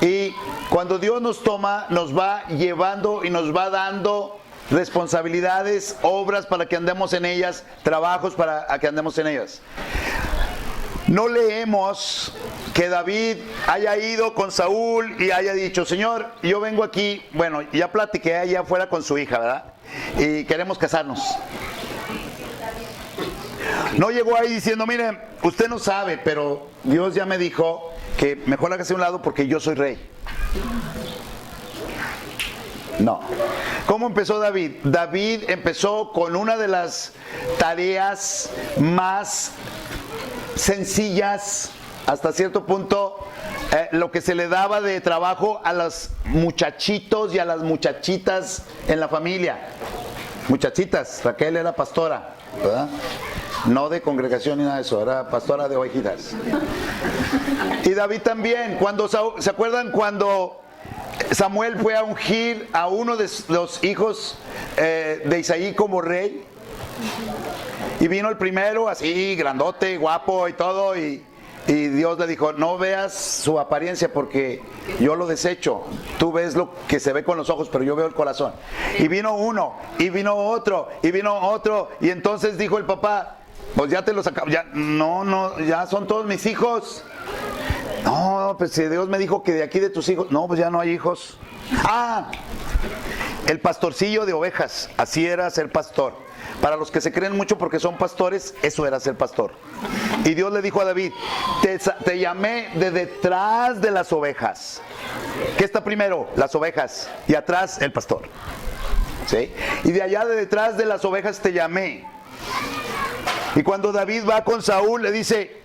Y cuando Dios nos toma, nos va llevando y nos va dando responsabilidades, obras para que andemos en ellas, trabajos para que andemos en ellas. No leemos que David haya ido con Saúl y haya dicho, Señor, yo vengo aquí, bueno, ya platiqué allá afuera con su hija, ¿verdad? Y queremos casarnos. No llegó ahí diciendo, mire, usted no sabe, pero Dios ya me dijo que mejor hágase a un lado porque yo soy rey. No. ¿Cómo empezó David? David empezó con una de las tareas más sencillas, hasta cierto punto, lo que se le daba de trabajo a los muchachitos y a las muchachitas en la familia. Muchachitas, Raquel era pastora, ¿verdad? No de congregación ni nada de eso, era pastora de ovejitas. Y David también, ¿se acuerdan cuando Samuel fue a ungir a uno de los hijos de Isaí como rey? Y vino el primero así, grandote, guapo y todo, y Dios le dijo, no veas su apariencia porque yo lo desecho. Tú ves lo que se ve con los ojos, pero yo veo el corazón. Y vino uno, y vino otro, y vino otro, y entonces dijo el papá, pues ya te los acabo, ya, no, ya son todos mis hijos. No, pues si Dios me dijo que de aquí de tus hijos, no, pues ya no hay hijos. Ah, el pastorcillo de ovejas, así era ser pastor. Para los que se creen mucho porque son pastores, eso era ser pastor. Y Dios le dijo a David, te llamé de detrás de las ovejas. ¿Qué está primero? Las ovejas. Y atrás el pastor. ¿Sí? Y de allá de detrás de las ovejas te llamé. Y cuando David va con Saúl, le dice,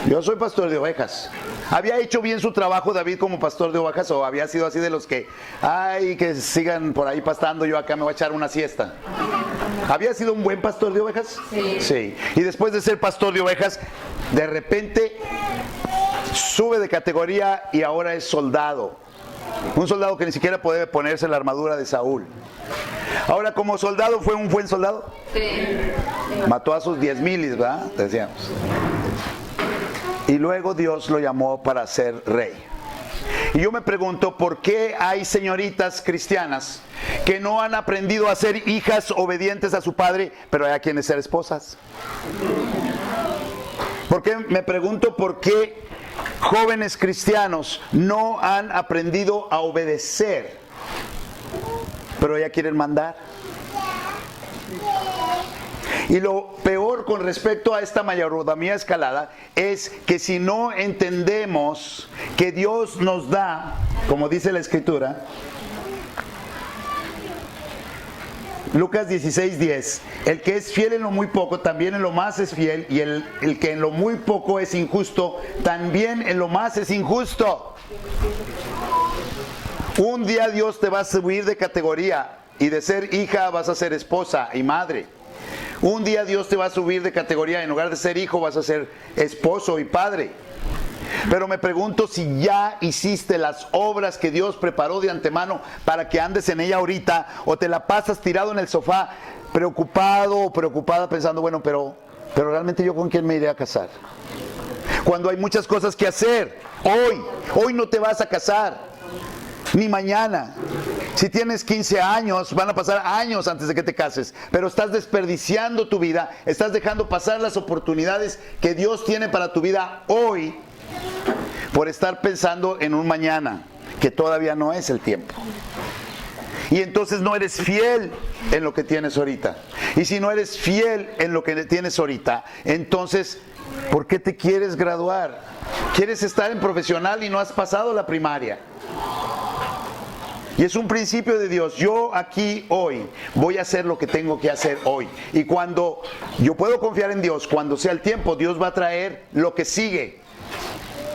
yo soy pastor de ovejas. ¿Había hecho bien su trabajo David como pastor de ovejas o había sido así de los que, ay, que sigan por ahí pastando, yo acá me voy a echar una siesta? ¿Había sido un buen pastor de ovejas? Sí. Sí. Y después de ser pastor de ovejas, de repente sube de categoría y ahora es soldado. Un soldado que ni siquiera puede ponerse la armadura de Saúl. Ahora, como soldado, ¿fue un buen soldado? Sí. Mató a sus 10,000, ¿verdad? Decíamos. Y luego Dios lo llamó para ser rey. Y yo me pregunto, ¿por qué hay señoritas cristianas que no han aprendido a ser hijas obedientes a su padre, pero hay a quienes ser esposas? Me pregunto por qué jóvenes cristianos no han aprendido a obedecer, pero ya quieren mandar. Y lo peor con respecto a esta mayordomía escalada es que si no entendemos que Dios nos da, como dice la Escritura, Lucas 16:10, el que es fiel en lo muy poco, también en lo más es fiel, y el que en lo muy poco es injusto, también en lo más es injusto. Un día Dios te va a subir de categoría y de ser hija vas a ser esposa y madre. Un día Dios te va a subir de categoría, en lugar de ser hijo vas a ser esposo y padre. Pero me pregunto si ya hiciste las obras que Dios preparó de antemano para que andes en ella ahorita, o te la pasas tirado en el sofá preocupado o preocupada pensando, bueno, pero realmente yo con quién me iré a casar. Cuando hay muchas cosas que hacer. Hoy no te vas a casar, ni mañana. Si tienes 15 años, van a pasar años antes de que te cases, pero estás desperdiciando tu vida, estás dejando pasar las oportunidades que Dios tiene para tu vida hoy por estar pensando en un mañana, que todavía no es el tiempo. Y entonces no eres fiel en lo que tienes ahorita. Y si no eres fiel en lo que tienes ahorita, entonces, ¿por qué te quieres graduar? ¿Quieres estar en profesional y no has pasado la primaria? Y es un principio de Dios. Yo aquí hoy voy a hacer lo que tengo que hacer hoy. Y cuando yo puedo confiar en Dios, cuando sea el tiempo, Dios va a traer lo que sigue.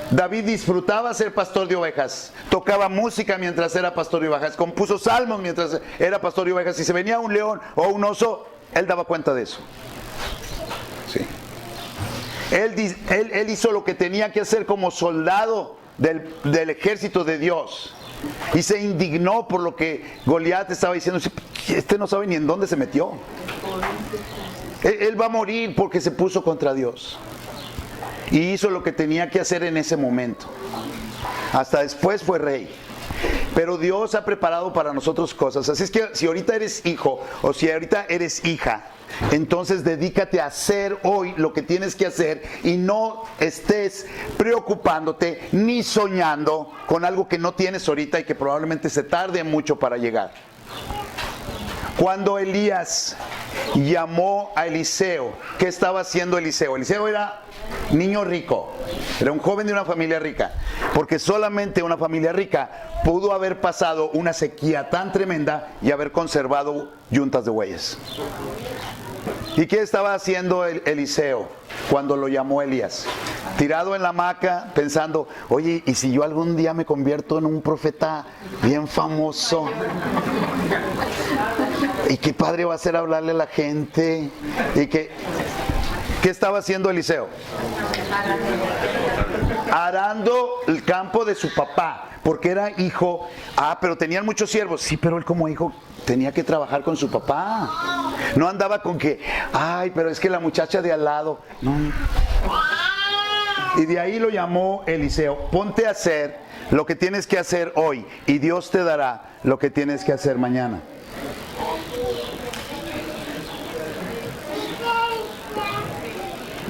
David disfrutaba ser pastor de ovejas, tocaba música mientras era pastor de ovejas, compuso salmos mientras era pastor de ovejas. Si se venía un león o un oso, él daba cuenta de eso. Sí. Él hizo lo que tenía que hacer como soldado del ejército de Dios. Y se indignó por lo que Goliat estaba diciendo. Este no sabe ni en dónde se metió. Él va a morir porque se puso contra Dios. Y hizo lo que tenía que hacer en ese momento. Hasta después fue rey. Pero Dios ha preparado para nosotros cosas. Así es que si ahorita eres hijo o si ahorita eres hija, entonces dedícate a hacer hoy lo que tienes que hacer y no estés preocupándote ni soñando con algo que no tienes ahorita y que probablemente se tarde mucho para llegar. Cuando Elías llamó a Eliseo, ¿qué estaba haciendo Eliseo? Eliseo era niño rico, era un joven de una familia rica, porque solamente una familia rica pudo haber pasado una sequía tan tremenda y haber conservado yuntas de bueyes. ¿Y qué estaba haciendo Eliseo cuando lo llamó Elías? Tirado en la hamaca pensando, oye, ¿y si yo algún día me convierto en un profeta bien famoso? ¿Y qué padre va a ser hablarle a la gente? ¿Qué estaba haciendo Eliseo? Arando el campo de su papá, porque era hijo. Pero tenían muchos siervos. Sí, pero él como hijo tenía que trabajar con su papá. No andaba con que, pero es que la muchacha de al lado. No. Y de ahí lo llamó Eliseo. Ponte a hacer lo que tienes que hacer hoy y Dios te dará lo que tienes que hacer mañana.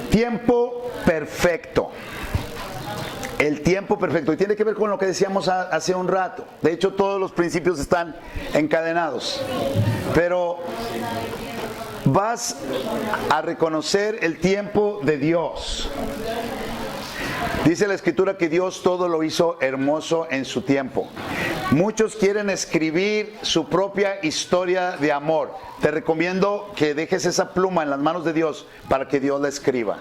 Tiempo perfecto. El tiempo perfecto. Y tiene que ver con lo que decíamos hace un rato. De hecho, todos los principios están encadenados. Pero vas a reconocer el tiempo de Dios. Dice la Escritura que Dios todo lo hizo hermoso en su tiempo. Muchos quieren escribir su propia historia de amor. Te recomiendo que dejes esa pluma en las manos de Dios para que Dios la escriba.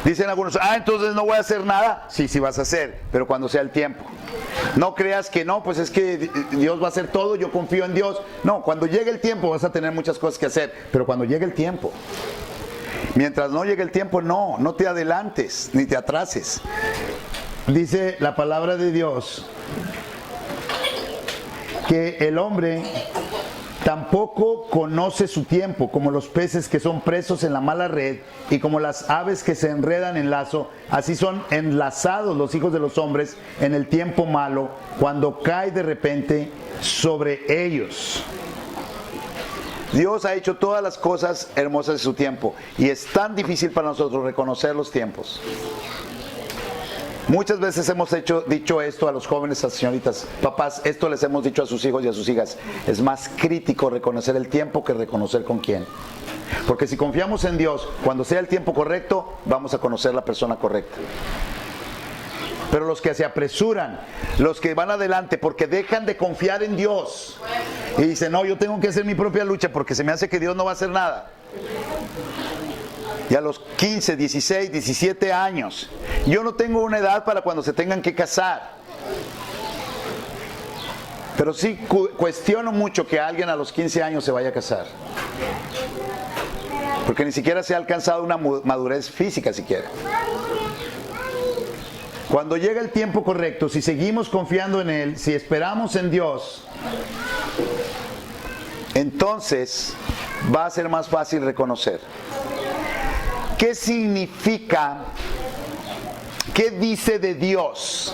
Dicen algunos, entonces no voy a hacer nada. Sí, sí vas a hacer, pero cuando sea el tiempo. No creas que no, pues es que Dios va a hacer todo, yo confío en Dios. No, cuando llegue el tiempo vas a tener muchas cosas que hacer, pero cuando llegue el tiempo. Mientras no llegue el tiempo, no te adelantes ni te atrases. Dice la palabra de Dios que el hombre tampoco conoce su tiempo, como los peces que son presos en la mala red y como las aves que se enredan en lazo, así son enlazados los hijos de los hombres en el tiempo malo, cuando cae de repente sobre ellos. Dios ha hecho todas las cosas hermosas de su tiempo y es tan difícil para nosotros reconocer los tiempos. Muchas veces hemos dicho esto a los jóvenes, a las señoritas, papás, esto les hemos dicho a sus hijos y a sus hijas. Es más crítico reconocer el tiempo que reconocer con quién. Porque si confiamos en Dios, cuando sea el tiempo correcto, vamos a conocer la persona correcta. Pero los que se apresuran, los que van adelante porque dejan de confiar en Dios y dicen, no, yo tengo que hacer mi propia lucha porque se me hace que Dios no va a hacer nada. Y a los 15, 16, 17 años, yo no tengo una edad para cuando se tengan que casar. Pero sí cuestiono mucho que alguien a los 15 años se vaya a casar. Porque ni siquiera se ha alcanzado una madurez física siquiera. Cuando llega el tiempo correcto, si seguimos confiando en Él, si esperamos en Dios, entonces va a ser más fácil reconocer. ¿Qué significa? ¿Qué dice de Dios?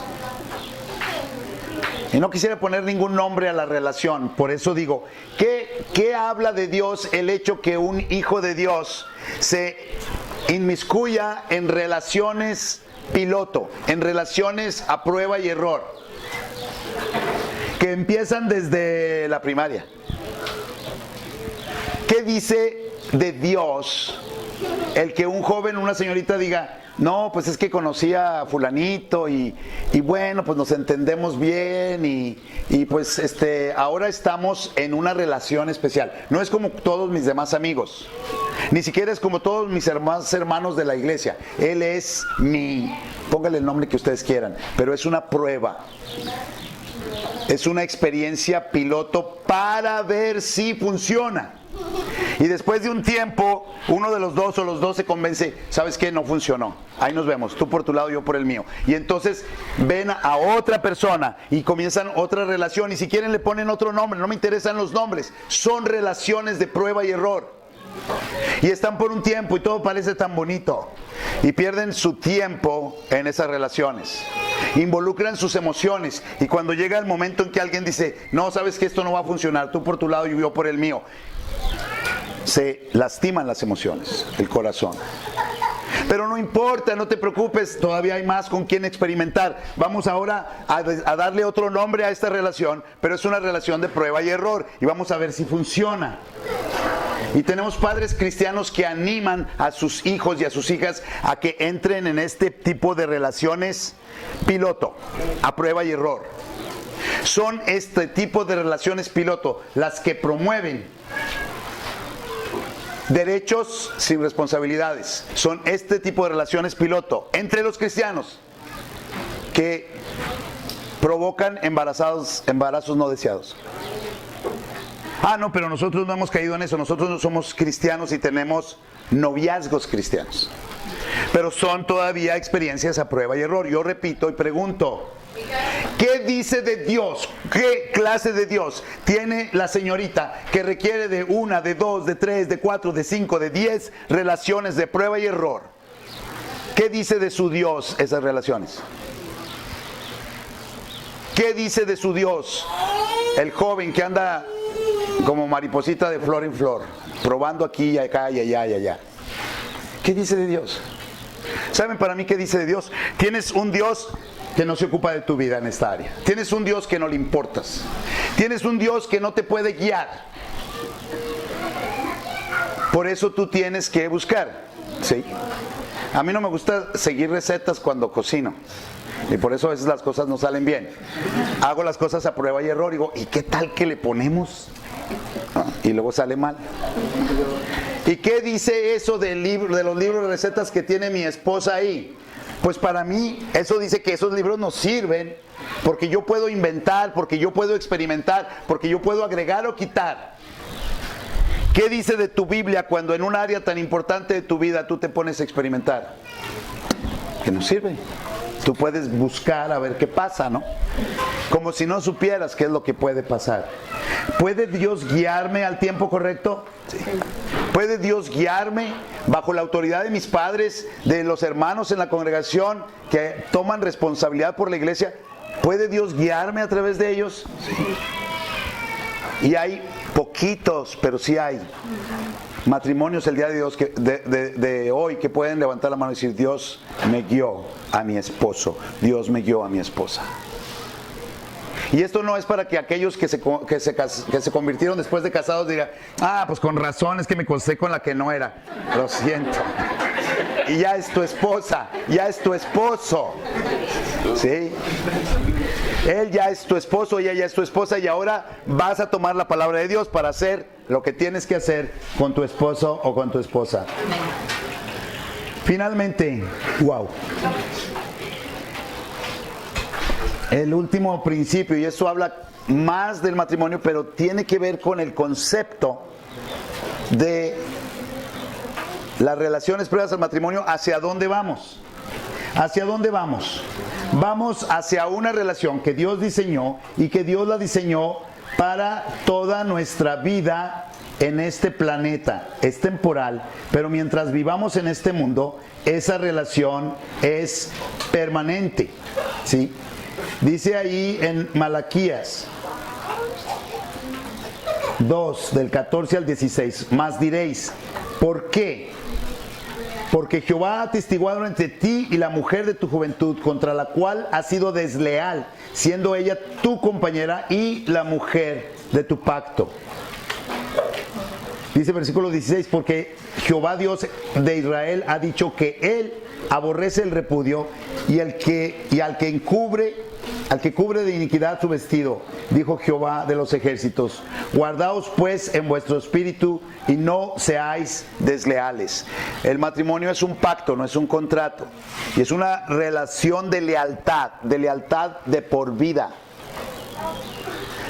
Y no quisiera poner ningún nombre a la relación, por eso digo, ¿qué habla de Dios el hecho que un hijo de Dios se inmiscuya en relaciones piloto, en relaciones a prueba y error? que empiezan desde la primaria. ¿Qué dice de Dios el que un joven, una señorita diga, no, pues es que conocí a fulanito y bueno, pues nos entendemos bien y pues ahora estamos en una relación especial? No es como todos mis demás amigos, ni siquiera es como todos mis hermanos de la iglesia. Él es póngale el nombre que ustedes quieran, pero es una prueba. Es una experiencia piloto para ver si funciona. Y después de un tiempo, uno de los dos o los dos se convence, ¿sabes qué? No funcionó. Ahí nos vemos, tú por tu lado, yo por el mío. Y entonces ven a otra persona y comienzan otra relación. Y si quieren le ponen otro nombre, no me interesan los nombres. Son relaciones de prueba y error. Y están por un tiempo y todo parece tan bonito. Y pierden su tiempo en esas relaciones. Involucran sus emociones. Y cuando llega el momento en que alguien dice, no, sabes que esto no va a funcionar, tú por tu lado y yo por el mío, se lastiman las emociones, el corazón. Pero no importa, no te preocupes, todavía hay más con quien experimentar. Vamos ahora a darle otro nombre a esta relación, pero es una relación de prueba y error. Y vamos a ver si funciona. Y tenemos padres cristianos que animan a sus hijos y a sus hijas a que entren en este tipo de relaciones piloto, a prueba y error. Son este tipo de relaciones piloto las que promueven derechos sin responsabilidades. Son este tipo de relaciones piloto entre los cristianos que provocan embarazos no deseados. Ah, no, pero nosotros no hemos caído en eso. Nosotros no somos cristianos y tenemos noviazgos cristianos. Pero son todavía experiencias a prueba y error. Yo repito y pregunto, ¿qué dice de Dios? ¿Qué clase de Dios tiene la señorita que requiere de 1, de 2, de 3, de 4, de 5, de 10 relaciones de prueba y error? ¿Qué dice de su Dios esas relaciones? ¿Qué dice de su Dios el joven que anda como mariposita de flor en flor, probando aquí y acá y allá y allá? ¿Qué dice de Dios? ¿Saben para mí qué dice de Dios? Tienes un Dios que no se ocupa de tu vida en esta área. Tienes un Dios que no le importas. Tienes un Dios que no te puede guiar. Por eso tú tienes que buscar. ¿Sí? A mí no me gusta seguir recetas cuando cocino. Y por eso a veces las cosas no salen bien. Hago las cosas a prueba y error. Digo, ¿y qué tal que le ponemos? Y luego sale mal. ¿Y qué dice eso de los libros de recetas que tiene mi esposa ahí? Pues para mí eso dice que esos libros nos sirven porque yo puedo inventar, porque yo puedo experimentar, porque yo puedo agregar o quitar. ¿Qué dice de tu Biblia cuando en un área tan importante de tu vida tú te pones a experimentar? Que no sirve. Tú puedes buscar a ver qué pasa, ¿no? Como si no supieras qué es lo que puede pasar. ¿Puede Dios guiarme al tiempo correcto? Sí. ¿Puede Dios guiarme bajo la autoridad de mis padres, de los hermanos en la congregación que toman responsabilidad por la iglesia? ¿Puede Dios guiarme a través de ellos? Sí. Y hay poquitos, pero sí hay matrimonios el día de Dios de hoy que pueden levantar la mano y decir, Dios me guió a mi esposo, Dios me guió a mi esposa. Y esto no es para que aquellos que se convirtieron después de casados digan, ah, pues con razón es que me casé con la que no era. Lo siento. Y ya es tu esposa, ya es tu esposo. ¿Sí? Él ya es tu esposo, ella ya es tu esposa y ahora vas a tomar la palabra de Dios para hacer lo que tienes que hacer con tu esposo o con tu esposa. Finalmente, wow. El último principio, y eso habla más del matrimonio, pero tiene que ver con el concepto de las relaciones previas al matrimonio. ¿Hacia dónde vamos? ¿Hacia dónde vamos? Vamos hacia una relación que Dios diseñó y que Dios la diseñó para toda nuestra vida en este planeta. Es temporal, pero mientras vivamos en este mundo, esa relación es permanente. ¿Sí? Dice ahí en Malaquías 2, del 14 al 16, más diréis, ¿por qué? Porque Jehová ha atestiguado entre ti y la mujer de tu juventud, contra la cual has sido desleal, siendo ella tu compañera y la mujer de tu pacto. Dice versículo 16, porque Jehová Dios de Israel ha dicho que Él aborrece el repudio y al que cubre de iniquidad su vestido, dijo Jehová de los ejércitos. Guardaos pues en vuestro espíritu y no seáis desleales. El matrimonio es un pacto, no es un contrato. Y es una relación de lealtad de por vida.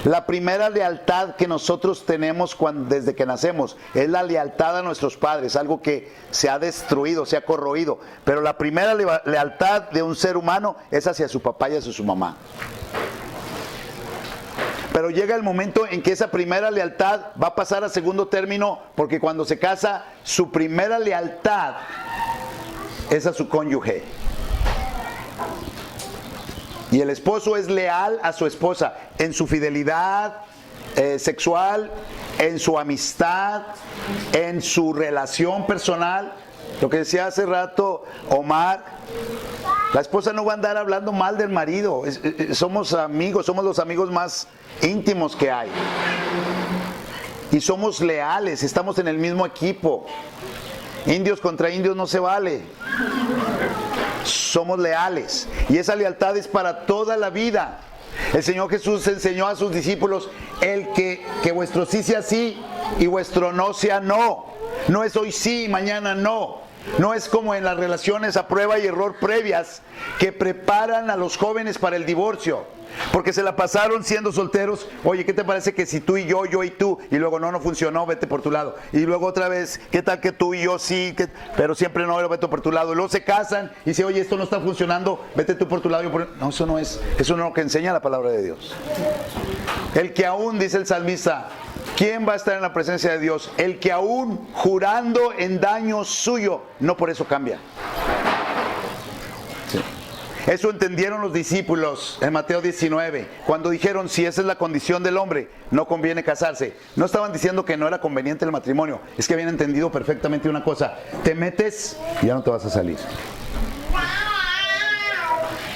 La primera lealtad que nosotros tenemos desde que nacemos es la lealtad a nuestros padres, algo que se ha destruido, se ha corroído. Pero la primera lealtad de un ser humano es hacia su papá y hacia su mamá. Pero llega el momento en que esa primera lealtad va a pasar a segundo término, porque cuando se casa, su primera lealtad es a su cónyuge. Y el esposo es leal a su esposa en su fidelidad sexual, en su amistad, en su relación personal. Lo que decía hace rato Omar, la esposa no va a andar hablando mal del marido. Somos amigos, somos los amigos más íntimos que hay. Y somos leales, estamos en el mismo equipo. Indios contra indios no se vale. Somos leales y esa lealtad es para toda la vida. El Señor Jesús enseñó a sus discípulos que vuestro sí sea sí y vuestro no sea no. No es hoy sí y mañana no. No es como en las relaciones a prueba y error previas que preparan a los jóvenes para el divorcio, porque se la pasaron siendo solteros. Oye, ¿qué te parece que si tú y yo y tú? Y luego no funcionó, vete por tu lado. Y luego otra vez, ¿qué tal que tú y yo sí? Pero siempre no, vete por tu lado. Y luego se casan y dicen, oye, esto no está funcionando, vete tú por tu lado. No, eso no es lo que enseña la palabra de Dios. El que aún, dice el salmista, ¿quién va a estar en la presencia de Dios? El que aún jurando en daño suyo, no por eso cambia. Sí. Eso entendieron los discípulos en Mateo 19, cuando dijeron, si esa es la condición del hombre, no conviene casarse. No estaban diciendo que no era conveniente el matrimonio, es que habían entendido perfectamente una cosa: te metes y ya no te vas a salir.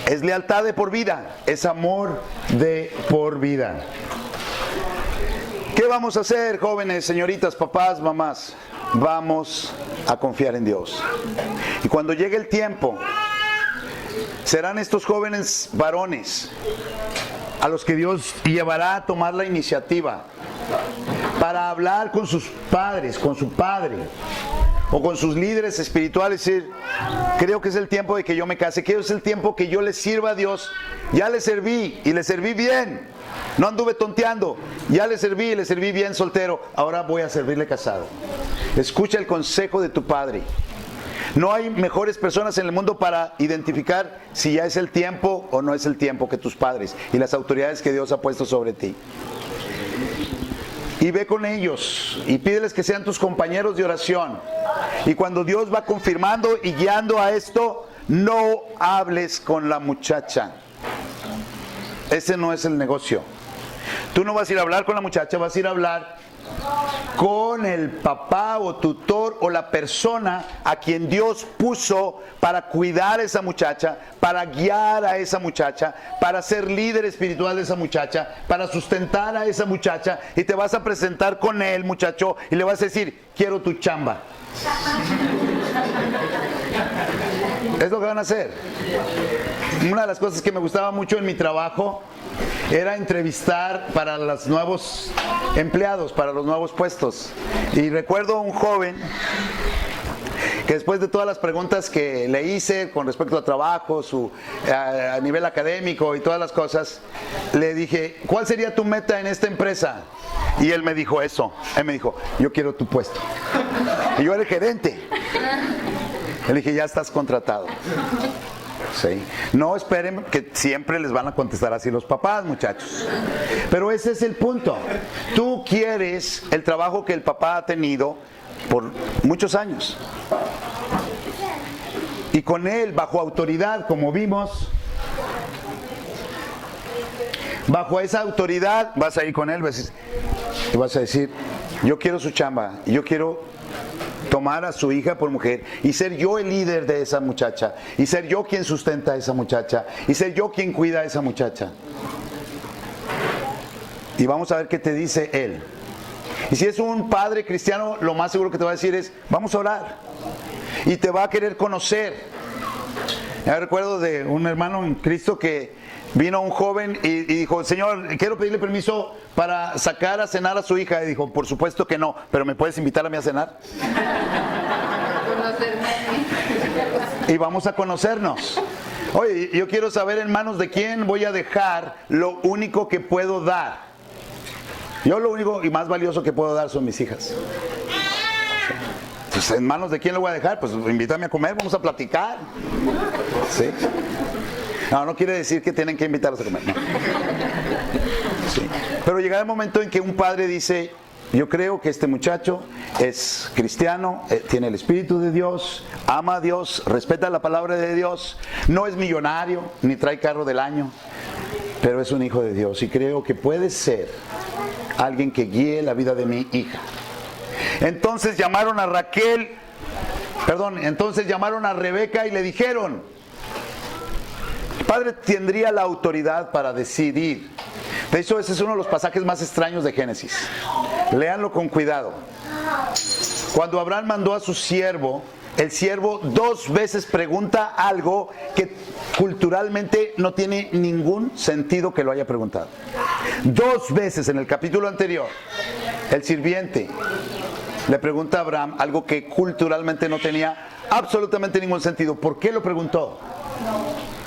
Es lealtad de por vida, es amor de por vida. ¿Qué vamos a hacer, jóvenes, señoritas, papás, mamás? Vamos a confiar en Dios. Y cuando llegue el tiempo, serán estos jóvenes varones a los que Dios llevará a tomar la iniciativa para hablar con sus padres, con su padre o con sus líderes espirituales y decir, creo que es el tiempo de que yo me case, creo que es el tiempo que yo le sirva a Dios. Ya le serví y le serví bien. No anduve tonteando, ya le serví y le serví bien soltero, ahora voy a servirle casado. Escucha el consejo de tu padre. No hay mejores personas en el mundo para identificar si ya es el tiempo o no es el tiempo que tus padres y las autoridades que Dios ha puesto sobre ti. Y ve con ellos y pídeles que sean tus compañeros de oración. Y cuando Dios va confirmando y guiando a esto, no hables con la muchacha. Ese no es el negocio. Tú no vas a ir a hablar con la muchacha, vas a ir a hablar con el papá o tutor o la persona a quien Dios puso para cuidar a esa muchacha, para guiar a esa muchacha, para ser líder espiritual de esa muchacha, para sustentar a esa muchacha. Y te vas a presentar con él, muchacho, y le vas a decir, quiero tu chamba. Es lo que van a hacer. Una de las cosas que me gustaba mucho en mi trabajo era entrevistar para los nuevos empleados, para los nuevos puestos. Y recuerdo a un joven que después de todas las preguntas que le hice con respecto a trabajo, a nivel académico y todas las cosas, le dije, ¿cuál sería tu meta en esta empresa? Y él me dijo eso. Él me dijo, yo quiero tu puesto. Y yo era el gerente. Le dije, ya estás contratado. Sí. No esperen que siempre les van a contestar así los papás, muchachos. Pero ese es el punto. Tú quieres el trabajo que el papá ha tenido por muchos años. Y con él, bajo autoridad, como vimos, bajo esa autoridad vas a ir con él y vas a decir, yo quiero su chamba, y yo quiero tomar a su hija por mujer y ser yo el líder de esa muchacha, y ser yo quien sustenta a esa muchacha, y ser yo quien cuida a esa muchacha. Y vamos a ver qué te dice él. Y si es un padre cristiano, lo más seguro que te va a decir es, vamos a orar. Y te va a querer conocer. Yo recuerdo de un hermano en Cristo que vino un joven y dijo, Señor, quiero pedirle permiso para sacar a cenar a su hija. Y dijo, por supuesto que no, pero ¿me puedes invitar a mí a cenar? Y vamos a conocernos. Oye, yo quiero saber en manos de quién voy a dejar lo único que puedo dar. Yo lo único y más valioso que puedo dar son mis hijas. Pues en manos de quién lo voy a dejar, pues invítame a comer, vamos a platicar. ¿Sí? No quiere decir que tienen que invitarlos a comer, no. Sí. Pero llegará el momento en que un padre dice, yo creo que este muchacho es cristiano, tiene el Espíritu de Dios, ama a Dios, respeta la palabra de Dios, no es millonario, ni trae carro del año, pero es un hijo de Dios y creo que puede ser alguien que guíe la vida de mi hija. Entonces llamaron a Rebeca y le dijeron, el padre tendría la autoridad para decidir. De hecho, ese es uno de los pasajes más extraños de Génesis. Léanlo con cuidado. Cuando Abraham mandó a su siervo, el siervo 2 veces pregunta algo que culturalmente no tiene ningún sentido que lo haya preguntado. 2 veces en el capítulo anterior, el sirviente le pregunta a Abraham algo que culturalmente no tenía absolutamente ningún sentido. ¿Por qué lo preguntó?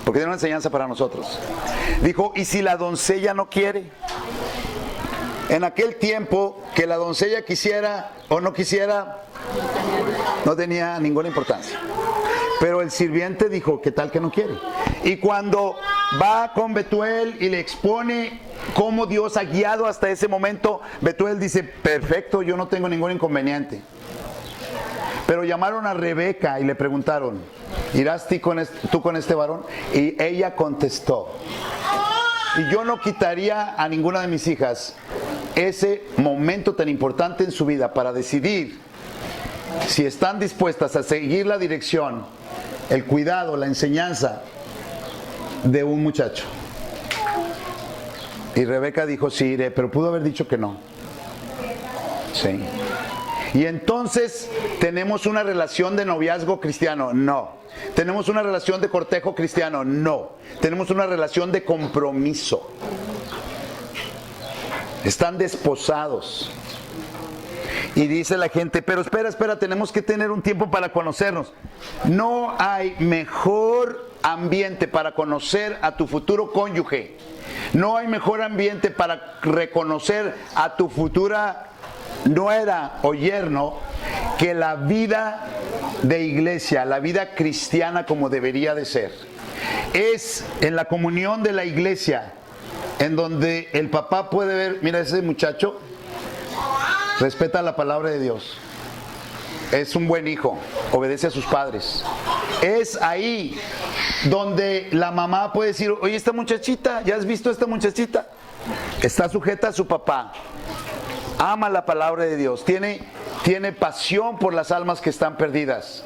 Porque tiene una enseñanza para nosotros. Dijo, ¿y si la doncella no quiere? En aquel tiempo, que la doncella quisiera o no quisiera, no tenía ninguna importancia. Pero el sirviente dijo, ¿qué tal que no quiere? Y cuando va con Betuel y le expone cómo Dios ha guiado hasta ese momento, Betuel dice, perfecto, yo no tengo ningún inconveniente. Pero llamaron a Rebeca y le preguntaron, ¿irás tú con este varón? Y ella contestó, y yo no quitaría a ninguna de mis hijas ese momento tan importante en su vida para decidir si están dispuestas a seguir la dirección, el cuidado, la enseñanza de un muchacho. Y Rebeca dijo, sí iré, pero pudo haber dicho que no. Sí. Y entonces, ¿tenemos una relación de noviazgo cristiano? No. ¿Tenemos una relación de cortejo cristiano? No. Tenemos una relación de compromiso. Están desposados. Y dice la gente, pero espera, tenemos que tener un tiempo para conocernos. No hay mejor ambiente para conocer a tu futuro cónyuge. No hay mejor ambiente para reconocer a tu futura nuera o yerno que la vida de iglesia, la vida cristiana como debería de ser. Es en la comunión de la iglesia en donde el papá puede ver, mira, ese muchacho respeta la palabra de Dios, es un buen hijo, obedece a sus padres. Es ahí donde la mamá puede decir, oye, esta muchachita, ¿ya has visto a esta muchachita? Está sujeta a su papá, ama la palabra de Dios, tiene pasión por las almas que están perdidas.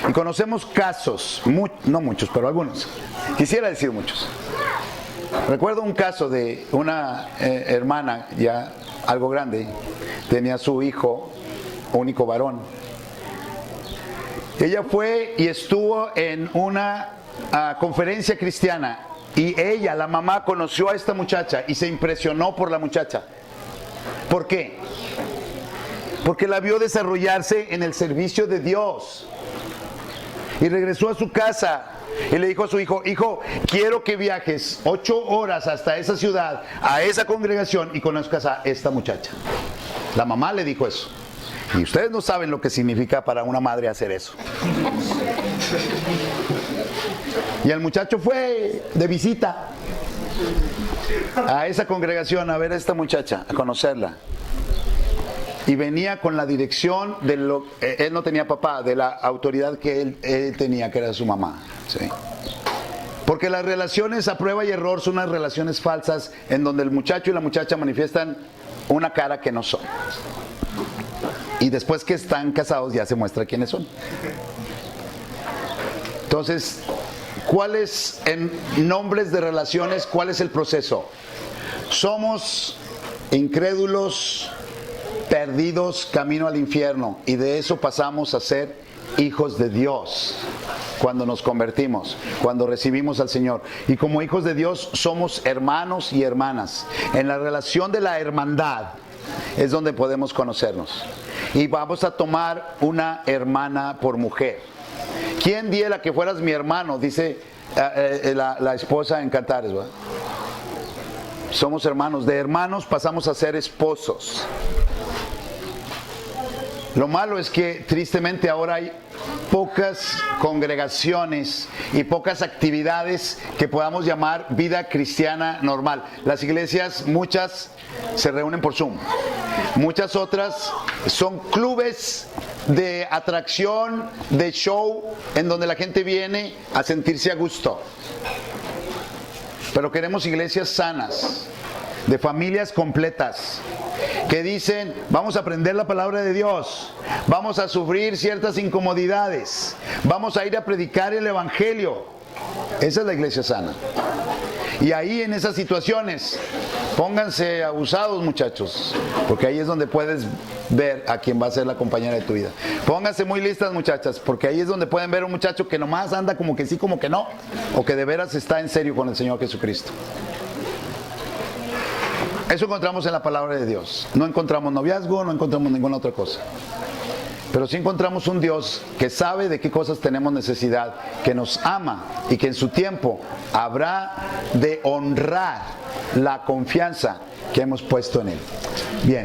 Y conocemos casos, no muchos, pero algunos, quisiera decir muchos. Recuerdo un caso de una hermana ya algo grande, tenía su hijo, único varón. Ella fue y estuvo en una conferencia cristiana y ella, la mamá, conoció a esta muchacha y se impresionó por la muchacha. ¿Por qué? Porque la vio desarrollarse en el servicio de Dios. Y regresó a su casa y le dijo a su hijo, hijo, quiero que viajes 8 horas hasta esa ciudad, a esa congregación y conozcas a esta muchacha. La mamá le dijo eso. Y ustedes no saben lo que significa para una madre hacer eso. Y el muchacho fue de visita a esa congregación a ver a esta muchacha, a conocerla. Y venía con la dirección de él no tenía papá, de la autoridad que él tenía, que era su mamá. ¿Sí? Porque las relaciones a prueba y error son unas relaciones falsas en donde el muchacho y la muchacha manifiestan una cara que no son. Y después que están casados ya se muestra quiénes son. Entonces, ¿cuáles en nombres de relaciones, cuál es el proceso? Somos incrédulos, perdidos, camino al infierno, y de eso pasamos a ser hijos de Dios cuando nos convertimos, cuando recibimos al Señor. Y como hijos de Dios somos hermanos y hermanas. En la relación de la hermandad es donde podemos conocernos. Y vamos a tomar una hermana por mujer. ¿Quién diera que fueras mi hermano? Dice la esposa en Cantares, ¿verdad? Somos hermanos. De hermanos pasamos a ser esposos. Lo malo es que tristemente ahora hay pocas congregaciones y pocas actividades que podamos llamar vida cristiana normal. Las iglesias, muchas se reúnen por Zoom. Muchas otras son clubes de atracción, de show, en donde la gente viene a sentirse a gusto. Pero queremos iglesias sanas, de familias completas, que dicen, vamos a aprender la palabra de Dios, vamos a sufrir ciertas incomodidades, vamos a ir a predicar el evangelio. Esa es la iglesia sana. Y ahí en esas situaciones, pónganse abusados, muchachos, porque ahí es donde puedes ver a quién va a ser la compañera de tu vida. Pónganse muy listas, muchachas, porque ahí es donde pueden ver a un muchacho que nomás anda como que sí, como que no, o que de veras está en serio con el Señor Jesucristo. Eso encontramos en la palabra de Dios. No encontramos noviazgo, no encontramos ninguna otra cosa. Pero sí encontramos un Dios que sabe de qué cosas tenemos necesidad, que nos ama y que en su tiempo habrá de honrar la confianza que hemos puesto en Él. Bien.